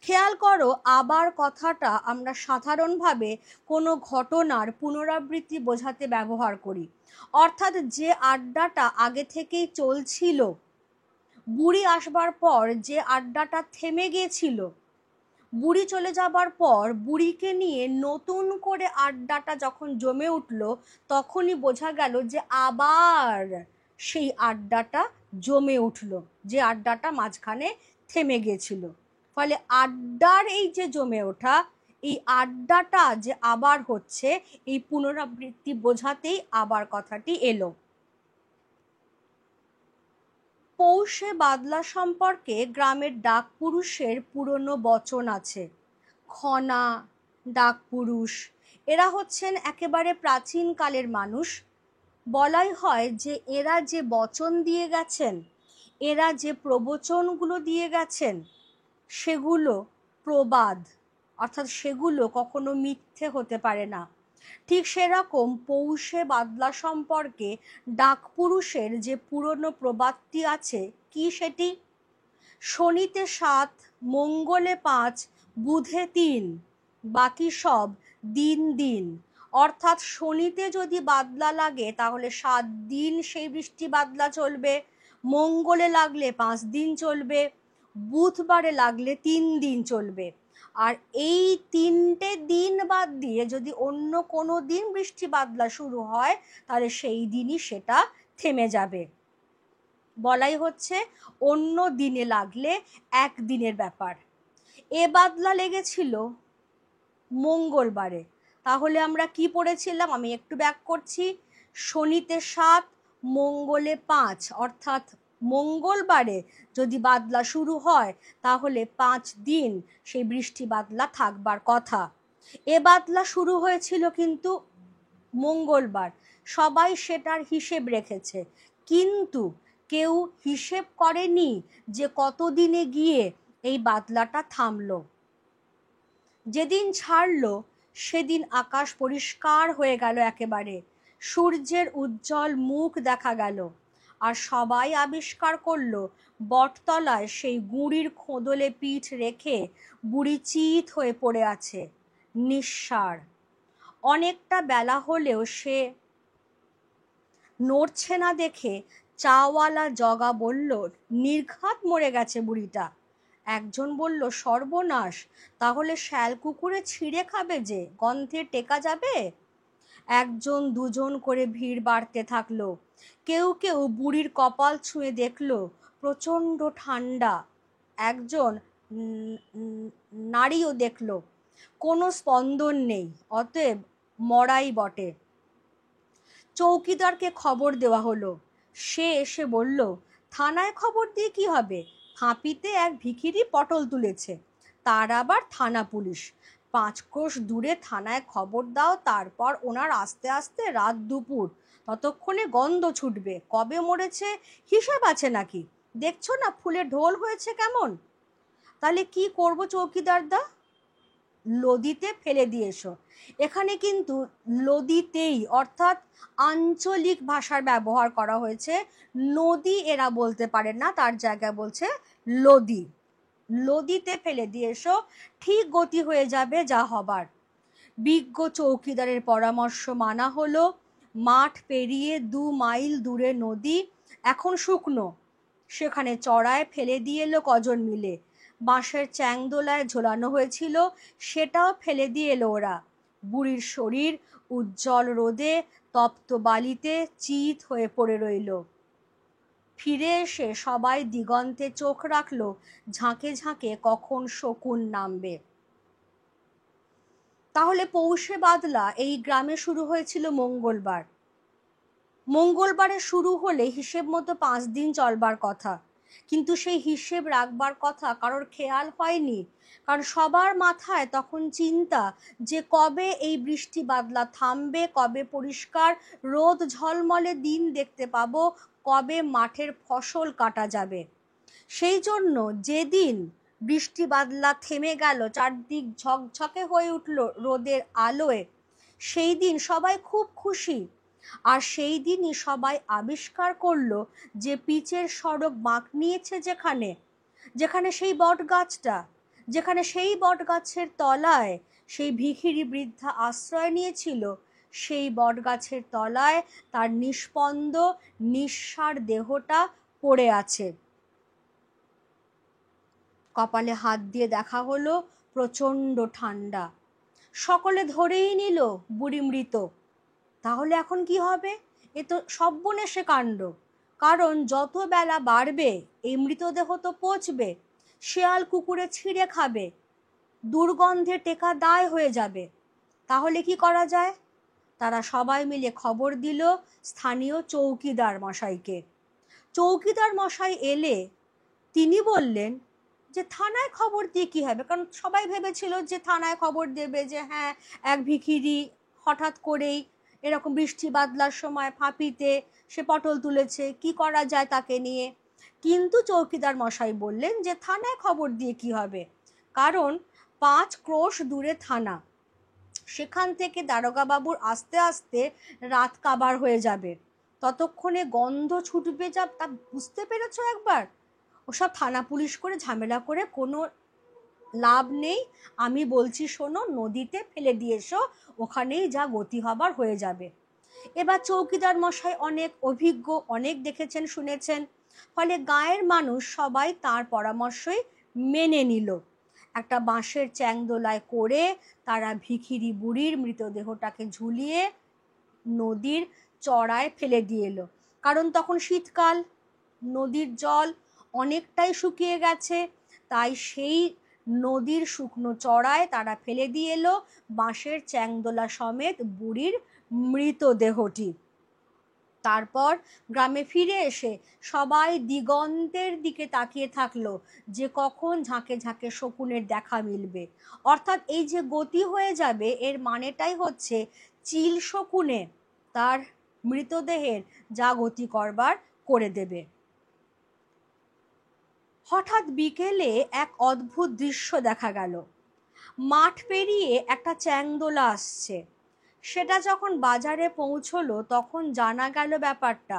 Speaker 1: খেয়াল করো, আবার কথাটা আমরা সাধারণভাবে কোনো ঘটনার পুনরাবৃত্তি বোঝাতে ব্যবহার করি। অর্থাৎ যে আড্ডাটা আগে থেকেই চলছিল, বুড়ি আসবার পর যে আড্ডাটা থেমে গিয়েছিল, বুড়ি চলে যাবার পর বুড়িকে নিয়ে নতুন করে আড্ডাটা যখন জমে উঠল, তখনই বোঝা গেল যে আবার সেই আড্ডাটা জমে উঠল, যে আড্ডাটা মাঝখানে থেমে গিয়েছিল। ফলে আড্ডার এই যে জমে ওঠা, এই আড্ডাটা যে আবার হচ্ছে, এই পুনরাবৃত্তি বোঝাতেই আবার কথাটি এলো। পৌষে বাদলা সম্পর্কে গ্রামের ডাকপুরুষের পুরনো বচন আছে। খনা, ডাকপুরুষ এরা হচ্ছেন একেবারে প্রাচীন কালের মানুষ। বলাই হয় যে এরা যে বচন দিয়ে গেছেন, এরা যে প্রবচনগুলো দিয়ে গেছেন, সেগুলো প্রবাদ, অর্থাৎ সেগুলো কখনো মিথ্যে হতে পারে না। ঠিক সেরকম পৌষে বাদলা সম্পর্কে ডাকপুরুষের যে পুরনো প্রবাদটি আছে, কি সেটি? শনিতে 7, মঙ্গলে 5, বুধে 3, বাকি সব দিন দিন। অর্থাৎ শনিতে যদি বাদলা লাগে তাহলে 7 দিন সেই বৃষ্টি বাদলা চলবে, মঙ্গলে লাগলে 5 দিন চলবে, বুধবারে লাগলে 3 দিন চলবে। আর এই 3টে দিন বাদ দিয়ে যদি অন্য কোনো দিন বৃষ্টি বাদলা শুরু হয়, তাহলে সেই দিনই সেটা থেমে যাবে। বলাই হচ্ছে অন্য দিনে লাগলে এক দিনের ব্যাপার। এ বাদলা লেগেছিল মঙ্গলবারে, তাহলে আমরা কি পড়েছিলাম? আমি একটু ব্যাক করছি। শনিতে 7, মঙ্গলে 5, অর্থাৎ মঙ্গলবারে যদি বাদলা শুরু হয় তাহলে 5 দিন সেই বৃষ্টি বাদলা থাকবার কথা। এ বাদলা শুরু হয়েছিল কিন্তু মঙ্গলবার, সবাই সেটার হিসেব রেখেছে, কিন্তু কেউ হিসেব করেনি যে কতদিনে গিয়ে এই বাদলাটা থামলো। যেদিন ছাড়লো সেদিন আকাশ পরিষ্কার হয়ে গেল একেবারে, সূর্যের উজ্জ্বল মুখ দেখা গেল, আর সবাই আবিষ্কার করলো বটতলায় সেই গুঁড়ির খোদলে পিঠ রেখে বুড়ি চিত হয়ে পড়ে আছে, নিঃসাড়। অনেকটা বেলা হলেও সে নড়ছে না দেখে চাওয়ালা জগা বলল, নির্ঘাত মরে গেছে বুড়িটা। একজন বলল, সর্বনাশ, তাহলে শ্যাল কুকুরে ছিঁড়ে খাবে যে, গন্ধে টেকা যাবে? একজন দুজন করে ভিড় বাড়তে থাকলো। কেউ কেউ বুড়ির কপাল ছুঁয়ে দেখলো প্রচণ্ড ঠান্ডা। একজন নারীও দেখলো কোনো স্পন্দন নেই, অতএব মরাই বটে। চৌকিদারকে খবর দেওয়া হলো। সে এসে বলল, থানায় খবর দিয়ে কি হবে? ফাঁপিতে এক ভিখিরি পটল তুলেছে, তার আবার থানা পুলিশ। 5 ক্রোশ দূরে থানায় খবর দাও, তারপর ওনার আস্তে আস্তে রাত দুপুর, ততক্ষণে গন্ধ ছুটবে। কবে মরেছে হিসাব আছে নাকি? দেখছো না ফুলে ঢোল হয়েছে কেমন? তাহলে কি করব চৌকিদারদা? লদিতে ফেলে দিয়ে এসো। এখানে কিন্তু লদিতেই অর্থাৎ আঞ্চলিক ভাষার ব্যবহার করা হয়েছে। নদী এরা বলতে পারে না, তার জায়গায় বলছে লদি। লদিতে ফেলে দিয়ে এসো, ঠিক গতি হয়ে যাবে যা হবার। বিজ্ঞ চৌকিদারের পরামর্শ মানা হলো। মাঠ পেরিয়ে 2 মাইল দূরে নদী, এখন শুকনো। সেখানে চড়ায় ফেলে দিয়ে এলো কজন মিলে। বাঁশের চ্যাংদোলায় ঝোলানো হয়েছিল, সেটাও ফেলে দিয়ে এলো ওরা। বুড়ির শরীর উজ্জ্বল রোদে তপ্ত বালিতে চিত হয়ে পড়ে রইল। ফিরে এসে সবাই দিগন্তে চোখ রাখলো, ঝাঁকে ঝাঁকে কখন শকুন নামবে। তাহলে পৌষে বাদলা এই গ্রামে শুরু হয়েছিল মঙ্গলবার। মঙ্গলবারে শুরু হলে হিসেব মতো 5 দিন চলবার কথা, কিন্তু সেই হিসেব রাখবার কথা কারোর খেয়াল হয়নি। কারণ সবার মাথায় তখন চিন্তা যে কবে এই বৃষ্টি বাদলা থামবে, কবে পরিষ্কার রোদ ঝলমলে দিন দেখতে পাবো, কবে মাঠের ফসল কাটা যাবে। সেই জন্য যেদিন বৃষ্টি বাদলা থেমে গেল, চারদিক ঝকঝকে হয়ে উঠল রোদের আলোয়, সেই দিন সবাই খুব খুশি। আর সেই দিনই সবাই আবিষ্কার করলো যে পিচের সড়ক বাঁক নিয়েছে যেখানে, যেখানে সেই বট গাছটা, যেখানে সেই বট গাছের তলায় সেই ভিখিরি বৃদ্ধা আশ্রয় নিয়েছিল, সেই বট গাছের তলায় তার নিষ্পন্দ নিঃসার দেহটা পড়ে আছে। কপালে হাত দিয়ে দেখা হলো, প্রচণ্ড ঠান্ডা। সকলে ধরেই নিল বুড়ি মৃত। তাহলে এখন কি হবে? এ তো সর্বনেশে কাণ্ড। কারণ যত বেলা বাড়বে এই মৃতদেহ তো পচবে, শেয়াল কুকুরে ছিঁড়ে খাবে, দুর্গন্ধে টেকা দায় হয়ে যাবে। তাহলে কি করা যায়? তারা সবাই মিলে খবর দিল স্থানীয় চৌকিদার মশাইকে। চৌকিদার মশাই এলে তিনি বললেন যে থানায় খবর দিয়ে কী হবে? কারণ সবাই ভেবেছিল যে থানায় খবর দেবে যে হ্যাঁ, এক ভিখিরি হঠাৎ করেই এরকম বৃষ্টি বাদলার সময় ফাঁপিতে সে পটল তুলেছে, কি করা যায় তাকে নিয়ে। কিন্তু চৌকিদার মশাই বললেন যে থানায় খবর দিয়ে কি হবে, কারণ 5 ক্রোশ দূরে থানা, সেখান থেকে দারোগা বাবুর আস্তে আস্তে রাত কাবার হয়ে যাবে, ততক্ষণে গন্ধ ছুটবে যা, তা বুঝতে পেরেছো একবার? ওসব থানা পুলিশ করে ঝামেলা করে কোনো লাভ নেই। আমি বলছি শোনো, নদীতে ফেলে দিয়ে এসো, ওখানেই যা গতি হবার হয়ে যাবে। এবার চৌকিদার মশাই অনেক অভিজ্ঞ, অনেক দেখেছেন শুনেছেন, ফলে গায়ের মানুষ সবাই তার পরামর্শই মেনে নিল। একটা বাঁশের চ্যাংদোলায় করে তারা ভিখিরি বুড়ির মৃতদেহটাকে ঝুলিয়ে নদীর চড়ায় ফেলে দিয়ে এলো। কারণ তখন শীতকাল, নদীর জল অনেকটাই শুকিয়ে গেছে, তাই সেই নদীর শুকনো চড়ায় তারা ফেলে দিয়ে এলো বাঁশের চ্যাংদোলা সমেত বুড়ির মৃতদেহটি। তারপর গ্রামে ফিরে এসে সবাই দিগন্তের দিকে তাকিয়ে থাকলো যে কখন ঝাঁকে ঝাঁকে শকুনের দেখা মিলবে। অর্থাৎ এই যে গতি হয়ে যাবে, এর মানেটাই হচ্ছে চিল শকুনে তার মৃতদেহের যা গতি করবার করে দেবে। হঠাৎ বিকেলে এক অদ্ভুত দৃশ্য দেখা গেল। মাঠ পেরিয়ে একটা চ্যাংদোলা আসছে। সেটা যখন বাজারে পৌঁছলো তখন জানা গেল ব্যাপারটা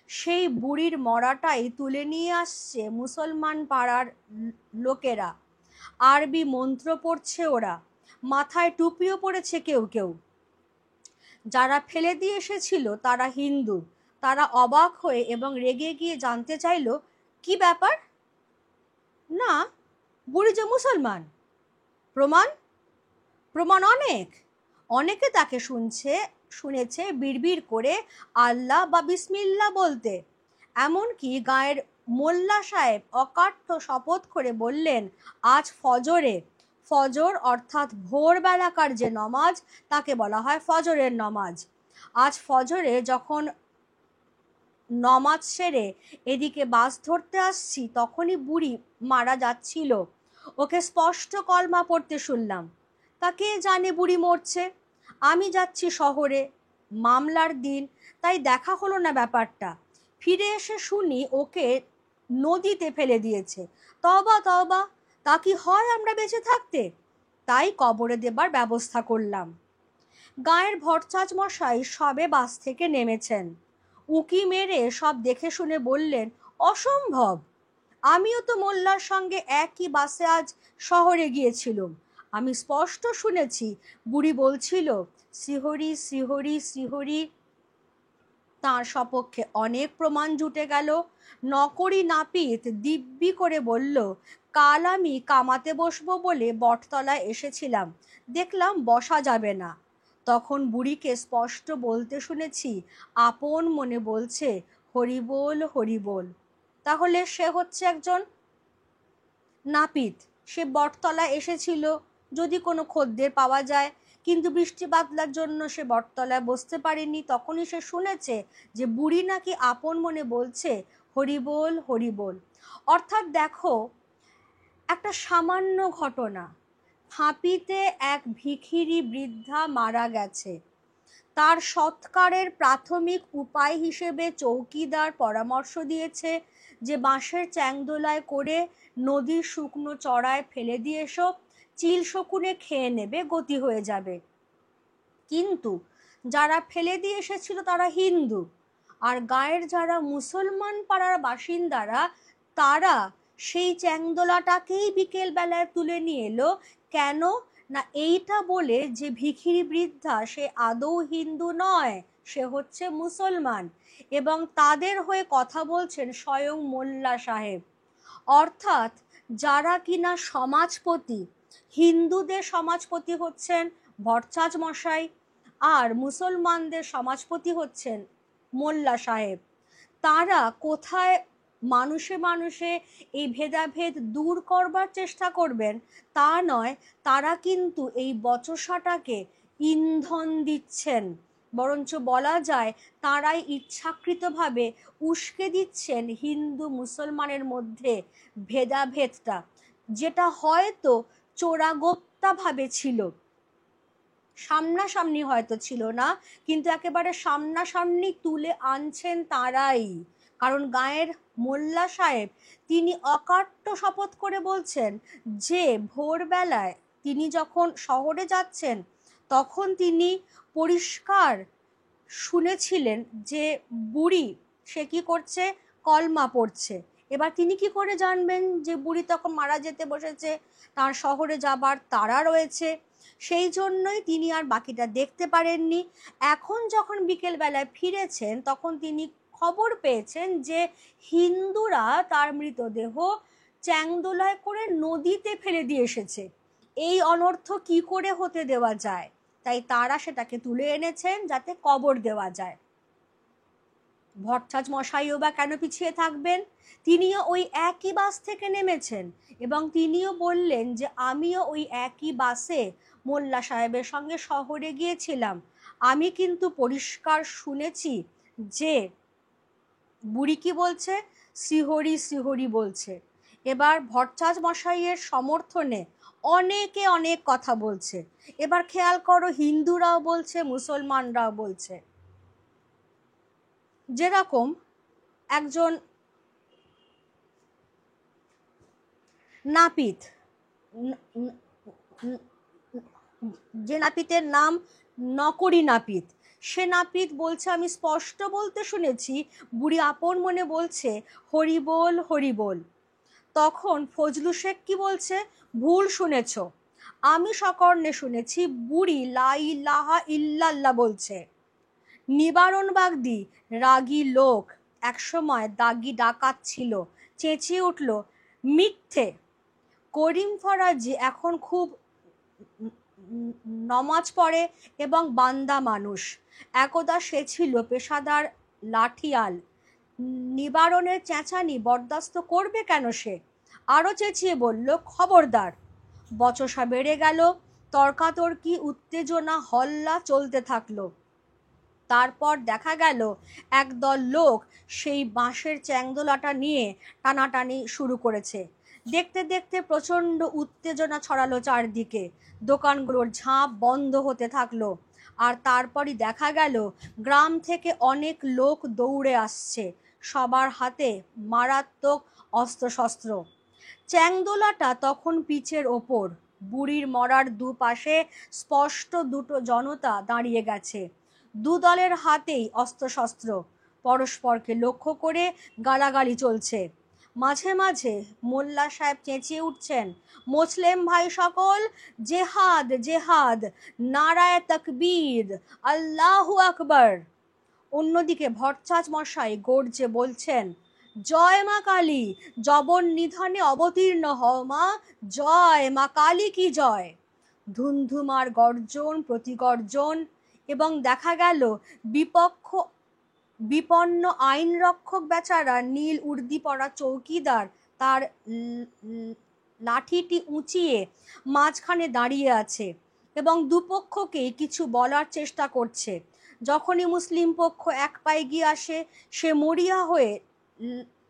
Speaker 1: সেই বুড়ির মরাটাই তুলে নিয়ে আসছে মুসলমান পাড়ার লোকেরা। আরবি মন্ত্র পড়ছে ওরা, মাথায় টুপিও পড়েছে কেউ কেউ। যারা ফেলে দিয়ে এসেছিল তারা হিন্দু। তারা অবাক হয়ে এবং রেগে গিয়ে জানতে চাইল কি ব্যাপার। না, বুড়ি যে মুসলমান। প্রমাণ? প্রমাণ অনেকে তাকে শুনেছে বিড়বিড় করে আল্লাহ বা বিসমিল্লাহ বলতে। এমনকি গায়ের মোল্লা সাহেব অকাঠ্য শপথ করে বললেন আজ ফজরে, ফজর অর্থাৎ ভোরবেলাকার যে নমাজ তাকে বলা হয় ফজরের নমাজ, আজ ফজরে যখন নমাজ সেরে এদিকে বাস ধরতে আসছি তখনই বুড়ি মারা যাচ্ছিল। ওকে স্পষ্ট কলমা পড়তে শুনলাম। তা কে জানে বুড়ি মরছে। আমি যাচ্ছি শহরে, মামলার দিন, তাই দেখা হলো না ব্যাপারটা। ফিরে এসে শুনি ওকে নদীতে ফেলে দিয়েছে। তওবা তওবা, তা কি হয় আমরা বেঁচে থাকতে? তাই কবরে দেবার ব্যবস্থা করলাম। গায়ের ভট্টাচ মশাই সবে বাস থেকে নেমেছেন। উকি মেরে সব দেখে শুনে বললেন অসম্ভব, আমিও তো মোল্লার সঙ্গে একই বাসে আজ শহরে গিয়েছিলাম। আমি স্পষ্ট শুনেছি বুড়ি বলছিল শ্রীহরি শ্রীহরি শ্রীহরি। তাঁর সপক্ষে অনেক প্রমাণ জুটে গেল। নকরি নাপিত দিব্যি করে বলল কাল আমি কামাতে বসবো বলে বটতলায় এসেছিলাম, দেখলাম বসা যাবে না। তখন বুড়িকে স্পষ্ট বলতে শুনেছি আপন মনে বলছে হরিবোল হরিবোল। তাহলে সে হচ্ছে একজন নাপিত। সে বটতলায় এসেছিল যদি কোনো খদ্দের পাওয়া যায়, কিন্তু বৃষ্টি বাদলার জন্য সে বটতলায় বসতে পারেনি। তখনই সে শুনেছে যে বুড়ি নাকি আপন মনে বলছে হরিবোল হরিবোল। অর্থাৎ দেখো, একটা সামান্য ঘটনা, ফাঁপিতে এক ভিখিরি বৃদ্ধা মারা গেছে, তার সৎকারের প্রাথমিক উপায় হিসেবে চৌকিদার পরামর্শ দিয়েছে যে বাঁশের চ্যাংদোলায় করে নদীর শুকনো চড়ায় ফেলে দিয়ে এসো, চিল শকুনে খেয়ে নেবে, গতি হয়ে যাবে। কিন্তু যারা ফেলে দিয়ে এসেছিল তারা হিন্দু, আর গায়ের যারা মুসলমান পাড়ার বাসিন্দারা তারা সেই চ্যাংদোলাটাকেই বিকেল বেলায় তুলে নিয়ে এলো। কেন না এইটা বলে যে ভিখিরি বৃদ্ধা সে আদৌ হিন্দু নয়, সে হচ্ছে মুসলমান, এবং তাদের হয়ে কথা বলছেন স্বয়ং মোল্লা সাহেব। অর্থাৎ যারা কিনা সমাজপতি, হিন্দুদের সমাজপতি হচ্ছেন ভট্টাচ মশাই, আর মুসলমানদের সমাজপতি হচ্ছেন মোল্লা সাহেব, তারা কোথায় মানুষে মানুষে এই ভেদাভেদ দূর করবার চেষ্টা করবেন তা নয়, তারা কিন্তু এই বচসাটাকে ইন্ধন দিচ্ছেন, বরঞ্চ বলা যায় তারাই ইচ্ছাকৃতভাবে উস্কে দিচ্ছেন হিন্দু মুসলমানের মধ্যে ভেদাভেদটা, যেটা হয়তো চোরাগোপ্তাভাবে ছিল, সামনাসামনি হয়তো ছিল না, কিন্তু একেবারে সামনাসামনি তুলে আনছেন তারাই। কারণ গায়ের মোল্লা সাহেব তিনি অকাট্য শপথ করে বলছেন যে ভোরবেলায় তিনি যখন শহরে যাচ্ছেন তখন তিনি পরিষ্কার শুনেছিলেন যে বুড়ি সে কি করছে, কলমা পড়ছে। এবার তিনি কি করে জানবেন যে বুড়ি তখন মারা যেতে বসেছে, তার শহরে যাবার তাড়া রয়েছে, সেই জন্যই তিনি আর বাকিটা দেখতে পারেননি। এখন যখন বিকেল বেলায় ফিরেছেন তখন তিনি খবর পেয়েছেন যে হিন্দুরা তার মৃতদেহ চ্যাংদোলায় করে নদীতে ফেলে দিয়ে এসেছে। এই অনর্থ কি করে হতে দেওয়া যায়, তাই তারা সেটাকে তুলে এনেছেন যাতে কবর দেওয়া যায়। ভট্টাচ মশাইও বা কেন পিছিয়ে থাকবেন, তিনিও ওই একই বাস থেকে নেমেছেন এবং তিনিও বললেন যে আমিও ওই একই বাসে মোল্লা সাহেবের সঙ্গে শহরে গিয়েছিলাম, আমি কিন্তু পরিষ্কার শুনেছি যে বুড়ি কি বলছে, শ্রীহরি শ্রীহরি বলছে। এবার ভট্টাচ মশাইয়ের সমর্থনে অনেকে অনেক কথা বলছে। এবার খেয়াল করো, হিন্দুরাও বলছে, মুসলমানরাও বলছে। যেরকম একজন নাপিত, যে নাপিতের নাম নকরি নাপিত, সে নাপিত বলছে আমি স্পষ্ট বলতে শুনেছি, বুড়ি আপন মনে বলছে হরি বল হরি বল। তখন ফজলু শেখ কি বলছে, ভুল শুনেছ, আমি সকর্ণে শুনেছি বুড়ি লা ইলাহা ইল্লাল্লাহ বলছে। নিবারণ বাগদি রাগী লোক, একসময় দাগি ডাকাত ছিল, চেঁচিয়ে উঠল মিথ্যে। করিম ফরাজি এখন খুব নমাজ পড়ে এবং বান্দা মানুষ, একদা সে ছিল পেশাদার লাঠিয়াল, নিবারণের চেঁচানি বরদাস্ত করবে কেন সে? আরো চেঁচিয়ে বলল খবরদার। বচসা বেড়ে গেল, তর্কাতর্কি উত্তেজনা হল্লা চলতে থাকলো। তারপর দেখা গেল একদল লোক সেই বাঁশের চ্যাংদোলাটা নিয়ে টানাটানি শুরু করেছে। দেখতে দেখতে প্রচণ্ড উত্তেজনা ছড়ালো চারদিকে, দোকানগুলোর ঝাঁপ বন্ধ হতে থাকলো। আর তারপরই দেখা গেল গ্রাম থেকে অনেক লোক দৌড়ে আসছে, সবার হাতে মারাত্মক অস্ত্রশস্ত্র। চ্যাংদোলাটা তখন পিচের ওপর, বুড়ির মরার দুপাশে স্পষ্ট দুটো জনতা দাঁড়িয়ে গেছে, দু দলের হাতেই অস্ত্রশস্ত্র, পরস্পরকে লক্ষ্য করে গালাগালি চলছে। মাঝে মাঝে মোল্লা সাহেব চেঁচিয়ে উঠছেন, মুসলিম ভাই সকল, জেহাদ জেহাদ, নারায়ে তাকবীর, আল্লাহু আকবার। অন্যদিকে ভট্টাচ মশাই গর্জে বলছেন, জয় মা কালী, জবন নিধনে অবতীর্ণ হও মা, জয় মা কালী কি জয়। ধুমধুমার গর্জন প্রতিগর্জন, এবং দেখা গেল বিপন্ন আইন রক্ষক বেচারা নীল উর্দি পরা চৌকিদার তার লাঠিটি উঁচিয়ে মাঝখানে দাঁড়িয়ে আছে এবং দুপক্ষকেই কিছু বলার চেষ্টা করছে। যখনই মুসলিম পক্ষ এক পায়ে গিয়ে আসে, সে মরিয়া হয়ে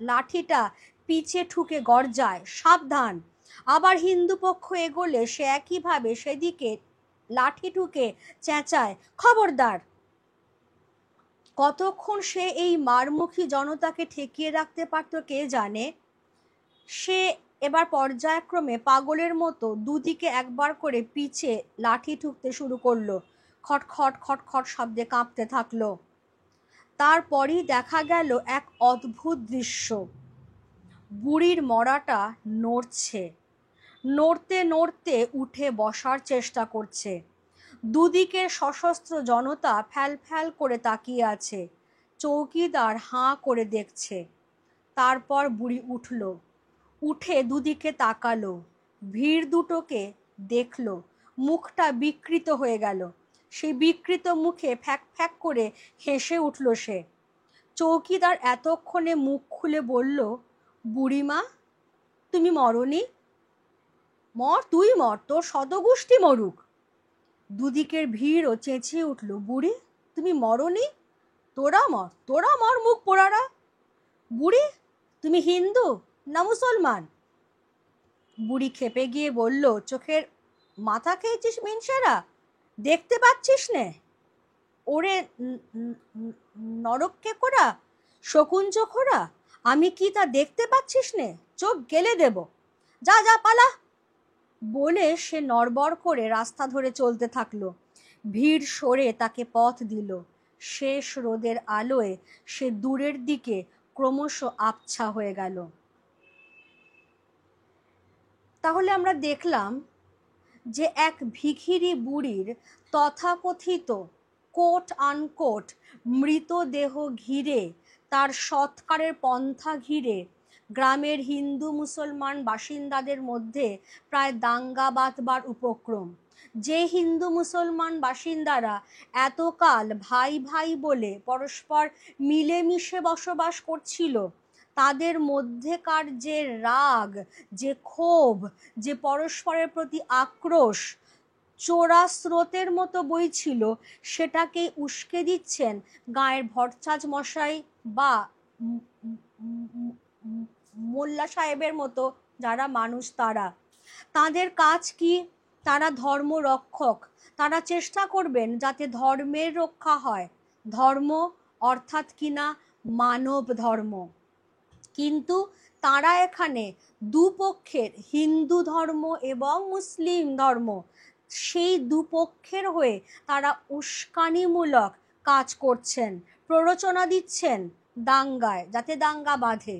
Speaker 1: লাঠিটা পিছে ঠুকে গর্জায় সাবধান। আবার হিন্দু পক্ষ এগোলে সে একইভাবে সেদিকে লাঠি ঠুকে চেঁচায় খবরদার। কতক্ষণ সে এই মারমুখী জনতাকে ঠেকিয়ে রাখতে পারত কে জানে। সে এবার পর্যায়ক্রমে পাগলের মতো দুদিকে একবার করে পিছে লাঠি ঠুকতে শুরু করলো। খটখট খটখট শব্দে কাঁপতে থাকলো। তারপরই দেখা গেল এক অদ্ভুত দৃশ্য। বুড়ির মড়াটা নড়ছে, নড়তে নড়তে উঠে বসার চেষ্টা করছে। দুদিকের সশস্ত্র জনতা ফ্যাল ফ্যাল করে তাকিয়ে আছে। চৌকিদার হাঁ করে দেখছে। তারপর বুড়ি উঠল, উঠে দুদিকে তাকালো, ভিড় দুটোকে দেখলো। মুখটা বিকৃত হয়ে গেল। সেই বিকৃত মুখে ফ্যাক ফ্যাক করে হেসে উঠল সে। চৌকিদার এতক্ষণে মুখ খুলে বলল, বুড়িমা, তুমি মরনি? মর, তুই মর, তোর শতগোষ্ঠী মরুক। দুদিকের ভিড়ও চেঁচিয়ে উঠল, বুড়ি, তুমি মরনি? তোরা মর, তোরা মর, মুখ পোড়ারা। বুড়ি, তুমি হিন্দু না মুসলমান? বুড়ি খেপে গিয়ে বলল, চোখের মাথা খেয়েছিস মিনসেরা? দেখতে পাচ্ছিস নে? ওরে নরককে কোরা, শকুঞ্জ খোরা, আমি কি তা দেখতে পাচ্ছিস নে? চোখ গেলে দেব, যা যা পালা। বলে সে নড়বড় করে রাস্তা ধরে চলতে থাকলো। ভিড় সরে তাকে পথ দিল। শেষ রোদের আলোয় সে দূরের দিকে ক্রমশ আবছা হয়ে গেল। তাহলে আমরা দেখলাম যে এক ভিখিরি বুড়ির তথাকথিত কোট আনকোট মৃতদেহ ঘিরে, তার সৎকারের পন্থা ঘিরে গ্রামের হিন্দু মুসলমান বাসিন্দাদের মধ্যে প্রায় দাঙ্গা বাঁধবার উপক্রম। যে হিন্দু মুসলমান বাসিন্দারা এতকাল ভাই ভাই বলে পরস্পর মিলেমিশে বসবাস করছিল, তাদের মধ্যেকার যে রাগ, যে ক্ষোভ, যে পরস্পরের প্রতি আক্রোশ চোরা স্রোতের মতো বইছিল, সেটাকে উস্কে দিচ্ছেন গাঁয়ের ভট্টাচ মশাই বা মোল্লা সাহেবের মতো যারা মানুষ, তারা, তাদের কাজ কি? তারা ধর্ম রক্ষক। তারা চেষ্টা করবেন যাতে ধর্মের রক্ষা হয়। ধর্ম অর্থাৎ কিনা মানব ধর্ম। কিন্তু তারা এখানে দুপক্ষের, হিন্দু ধর্ম এবং মুসলিম ধর্ম, সেই দুপক্ষের হয়ে তারা উস্কানিমূলক কাজ করছেন, প্ররোচনা দিচ্ছেন দাঙ্গায়, যাতে দাঙ্গা বাঁধে,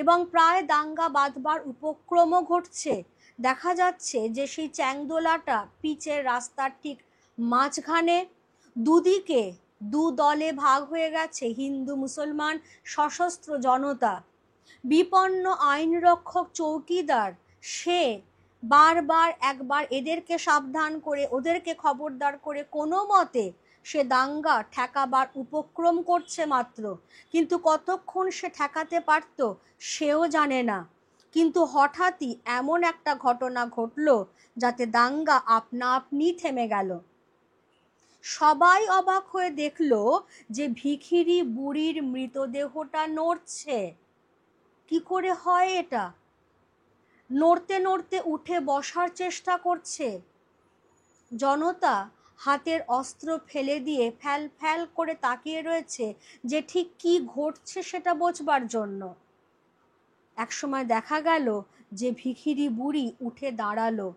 Speaker 1: এবং প্রায় দাঙ্গা বাঁধবার উপক্রমও ঘটছে। দেখা যাচ্ছে যে সেই চ্যাংদোলাটা পিচের রাস্তার ঠিক মাঝখানে, দুদিকে দু দলে ভাগ হয়ে গেছে হিন্দু মুসলমান সশস্ত্র জনতা। বিপন্ন আইনরক্ষক চৌকিদার সে বারবার একবার এদেরকে সাবধান করে, ওদেরকে খবরদার করে কোনো মতে সে দাঙ্গা ঠেকাবার উপক্রম করছে মাত্র। কিন্তু কতক্ষণ সে ঠেকাতে পারত সেও জানে না। কিন্তু হঠাৎই এমন একটা ঘটনা ঘটল যাতে দাঙ্গা আপনা আপনি থেমে গেল। সবাই অবাক হয়ে দেখল যে ভিখিরি বুড়ির মৃতদেহটা নড়ছে। কি করে হয় এটা? নড়তে নড়তে উঠে বসার চেষ্টা করছে। জনতা হাতের অস্ত্র ফেলে দিয়ে ফ্যাল ফ্যাল করে তাকিয়ে রয়েছে যে ঠিক কি ঘটছে সেটা বোঝবার জন্য। একসময় দেখা গেল যে ভিখিরি বুড়ি উঠে দাঁড়ালো,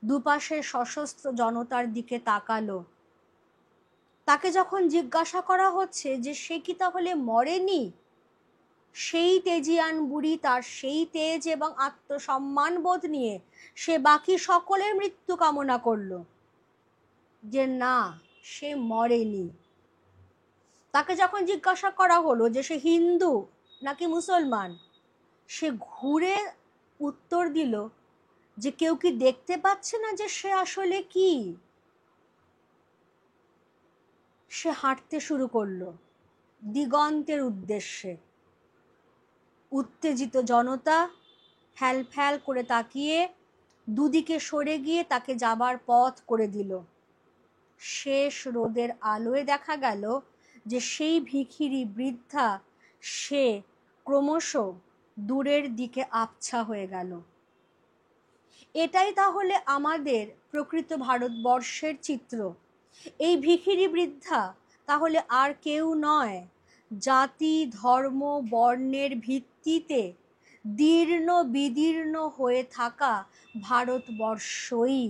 Speaker 1: দুপাশের সশস্ত্র জনতার দিকে তাকালো। তাকে যখন জিজ্ঞাসা করা হচ্ছে যে সে কি তাহলে মরেনি, সেই তেজিয়ান বুড়ি তার সেই তেজ এবং আত্মসম্মান বোধ নিয়ে সে বাকি সকলের মৃত্যু কামনা করল, যে না, সে মরেনি। তাকে যখন জিজ্ঞাসা করা হলো যে সে হিন্দু নাকি মুসলমান, সে ঘুরে উত্তর দিল যে কেউ কি দেখতে পাচ্ছে না যে সে আসলে কি? সে হাঁটতে শুরু করলো দিগন্তের উদ্দেশ্যে। উত্তেজিত জনতা ফ্যাল ফ্যাল করে তাকিয়ে দুদিকে সরে গিয়ে তাকে যাবার পথ করে দিল। শেষ রোদের আলোয় দেখা গেল যে সেই ভিখিরি বৃদ্ধা সে ক্রমশ দূরের দিকে আবছা হয়ে গেল। এটাই তাহলে আমাদের প্রকৃত ভারতবর্ষের চিত্র। এই ভিখিরি বৃদ্ধা তাহলে আর কেউ নয়, জাতি ধর্ম বর্ণের ভিত্তিতে দীর্ণ বিদীর্ণ হয়ে থাকা ভারতবর্ষই।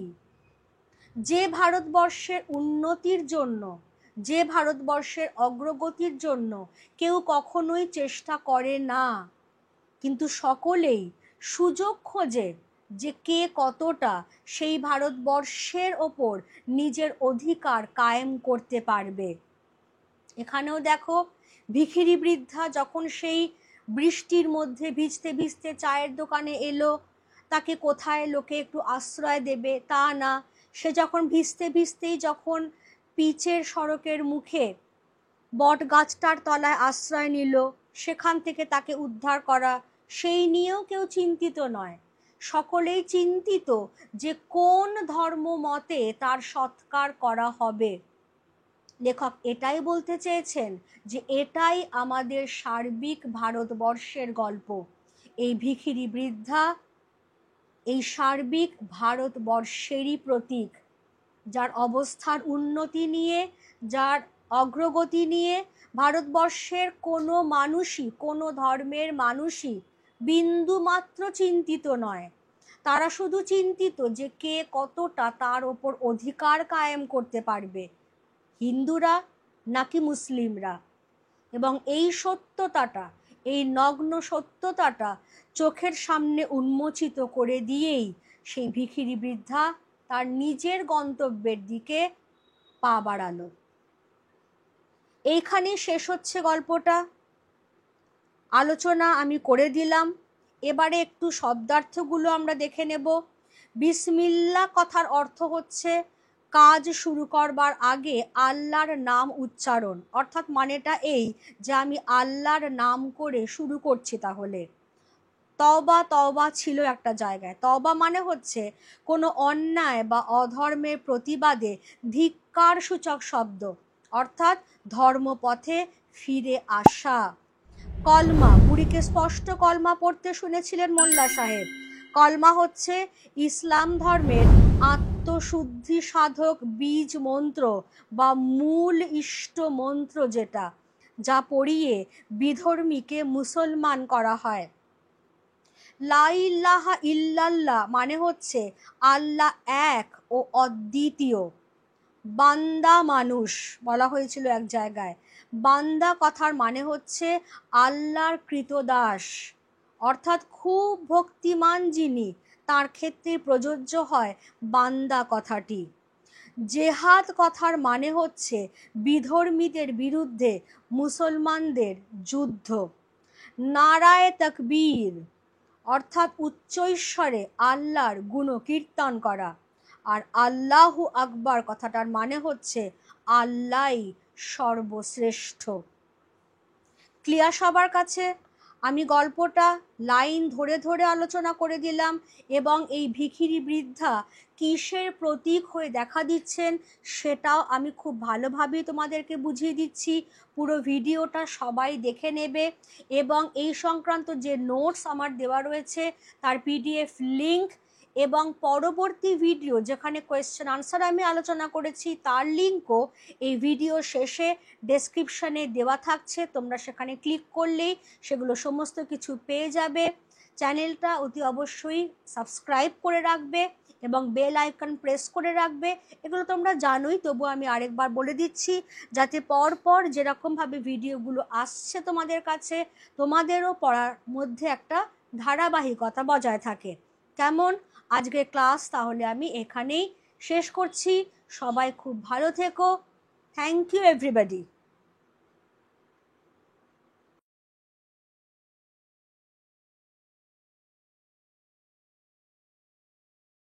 Speaker 1: যে ভারতবর্ষের উন্নতির জন্য, যে ভারতবর্ষের অগ্রগতির জন্য কেউ কখনোই চেষ্টা করে না, কিন্তু সকলেই সুযোগ খোঁজে যে কে কতটা সেই ভারতবর্ষের ওপর নিজের অধিকার কায়েম করতে পারবে। এখানেও দেখো, ভিখিরি বৃদ্ধা যখন সেই বৃষ্টির মধ্যে ভিজতে ভিজতে চায়ের দোকানে এলো, তাকে কোথায় লোকে একটু আশ্রয় দেবে তা না, সে যখন ভিজতে ভিজতেই যখন পিচের সড়কের মুখে বট গাছটার তলায় আশ্রয় নিল, সেখান থেকে তাকে উদ্ধার করা, সেই নিয়েও কেউ চিন্তিত নয়। সকলেই চিন্তিত যে কোন ধর্ম মতে তার সৎকার করা হবে। লেখক এটাই বলতে চেয়েছেন যে এটাই আমাদের সার্বিক ভারতবর্ষের গল্প। এই ভিখিরি বৃদ্ধা এই সার্বিক ভারতবর্ষেরই প্রতীক, যার অবস্থার উন্নতি নিয়ে, যার অগ্রগতি নিয়ে ভারতবর্ষের কোনো মানুষই, কোনো ধর্মের মানুষই বিন্দু মাত্র চিন্তিত নয়। তারা শুধু চিন্তিত যে কে কতটা তার ওপর অধিকার কায়েম করতে পারবে, হিন্দুরা নাকি মুসলিমরা। এবং এই সত্যতাটা, এই নগ্ন সত্যতাটা চোখের সামনে উন্মোচিত করে দিয়েই সেই ভিখিরি বৃদ্ধা তার নিজের গন্তব্যের দিকে পা বাড়ালো। এইখানে শেষ হচ্ছে গল্পটা। আলোচনা আমি করে দিলাম, এবারে একটু শব্দার্থগুলো আমরা দেখে নেব। বিসমিল্লাহ কথার অর্থ হচ্ছে কাজ শুরু করবার আগে আল্লাহর নাম উচ্চারণ, অর্থাৎ মানেটা এই যে আমি আল্লাহর নাম করে শুরু করছি। তাহলে তওবা, তওবা ছিল একটা জায়গায়, তওবা মানে হচ্ছে কোনো অন্যায় বা অধর্মের প্রতিবাদে ধিক্কার সূচক শব্দ, অর্থাৎ ধর্মপথে ফিরে আসা। কলমা, বুড়িকে স্পষ্ট কলমা পড়তে শুনেছিলেন মোল্লা সাহেব। কলমা হচ্ছে ইসলাম ধর্মের আত্মশুদ্ধি সাধক বীজ মন্ত্র বা মূল ইষ্ট মন্ত্র, যেটা যা পড়িয়ে বিধর্মীকে মুসলমান করা হয়। লা ইলাহা ইল্লাল্লাহ মানে হচ্ছে আল্লাহ এক ও অদ্বিতীয়। বান্দা মানুষ বলা হয়েছিল এক জায়গায়। বান্দা কথার মানে হচ্ছে আল্লাহর কৃতদাস, অর্থাৎ খুব ভক্তিমান যিনি, তার ক্ষেত্রে প্রযোজ্য হয় বান্দা কথাটি। জেহাদ কথার মানে হচ্ছে বিধর্মীদের বিরুদ্ধে মুসলমানদের যুদ্ধ। নারায়ে তাকবীর অর্থাৎ উচ্চৈস্বরে আল্লাহর গুণকীর্তন করা। আর আল্লাহু আকবার কথাটার মানে হচ্ছে আল্লাহই সর্বশ্রেষ্ঠ। ক্লিয়ার সবার কাছে? আমি গল্পটা লাইন ধরে ধরে আলোচনা করে দিলাম, এবং এই ভিখিরি বৃদ্ধা কিসের প্রতীক হয়ে দেখা দিচ্ছেন সেটাও আমি খুব ভালোভাবেই তোমাদেরকে বুঝিয়ে দিচ্ছি। পুরো ভিডিওটা সবাই দেখে নেবে, এবং এই সংক্রান্ত যে নোটস আমার দেওয়া রয়েছে তার পিডিএফ লিঙ্ক এবং পরবর্তী ভিডিও যেখানে কোয়েশ্চেন আনসার আমি আলোচনা করেছি তার লিঙ্কও এই ভিডিও শেষে ডেসক্রিপশনে দেওয়া থাকছে। তোমরা সেখানে ক্লিক করলেই সেগুলো সমস্ত কিছু পেয়ে যাবে। চ্যানেলটা অতি অবশ্যই সাবস্ক্রাইব করে রাখবে এবং বেল আইকন প্রেস করে রাখবে। এগুলো তোমরা জানোই, তবু আমি আরেকবার বলে দিচ্ছি যাতে পরপর যেরকমভাবে ভিডিওগুলো আসছে তোমাদের কাছে, তোমাদেরও পড়ার মধ্যে একটা ধারাবাহিকতা বজায় থাকে। কেমন? আজকের ক্লাস তাহলে আমি এখানেই শেষ করছি। সবাই খুব ভালো থেকো। Thank you everybody.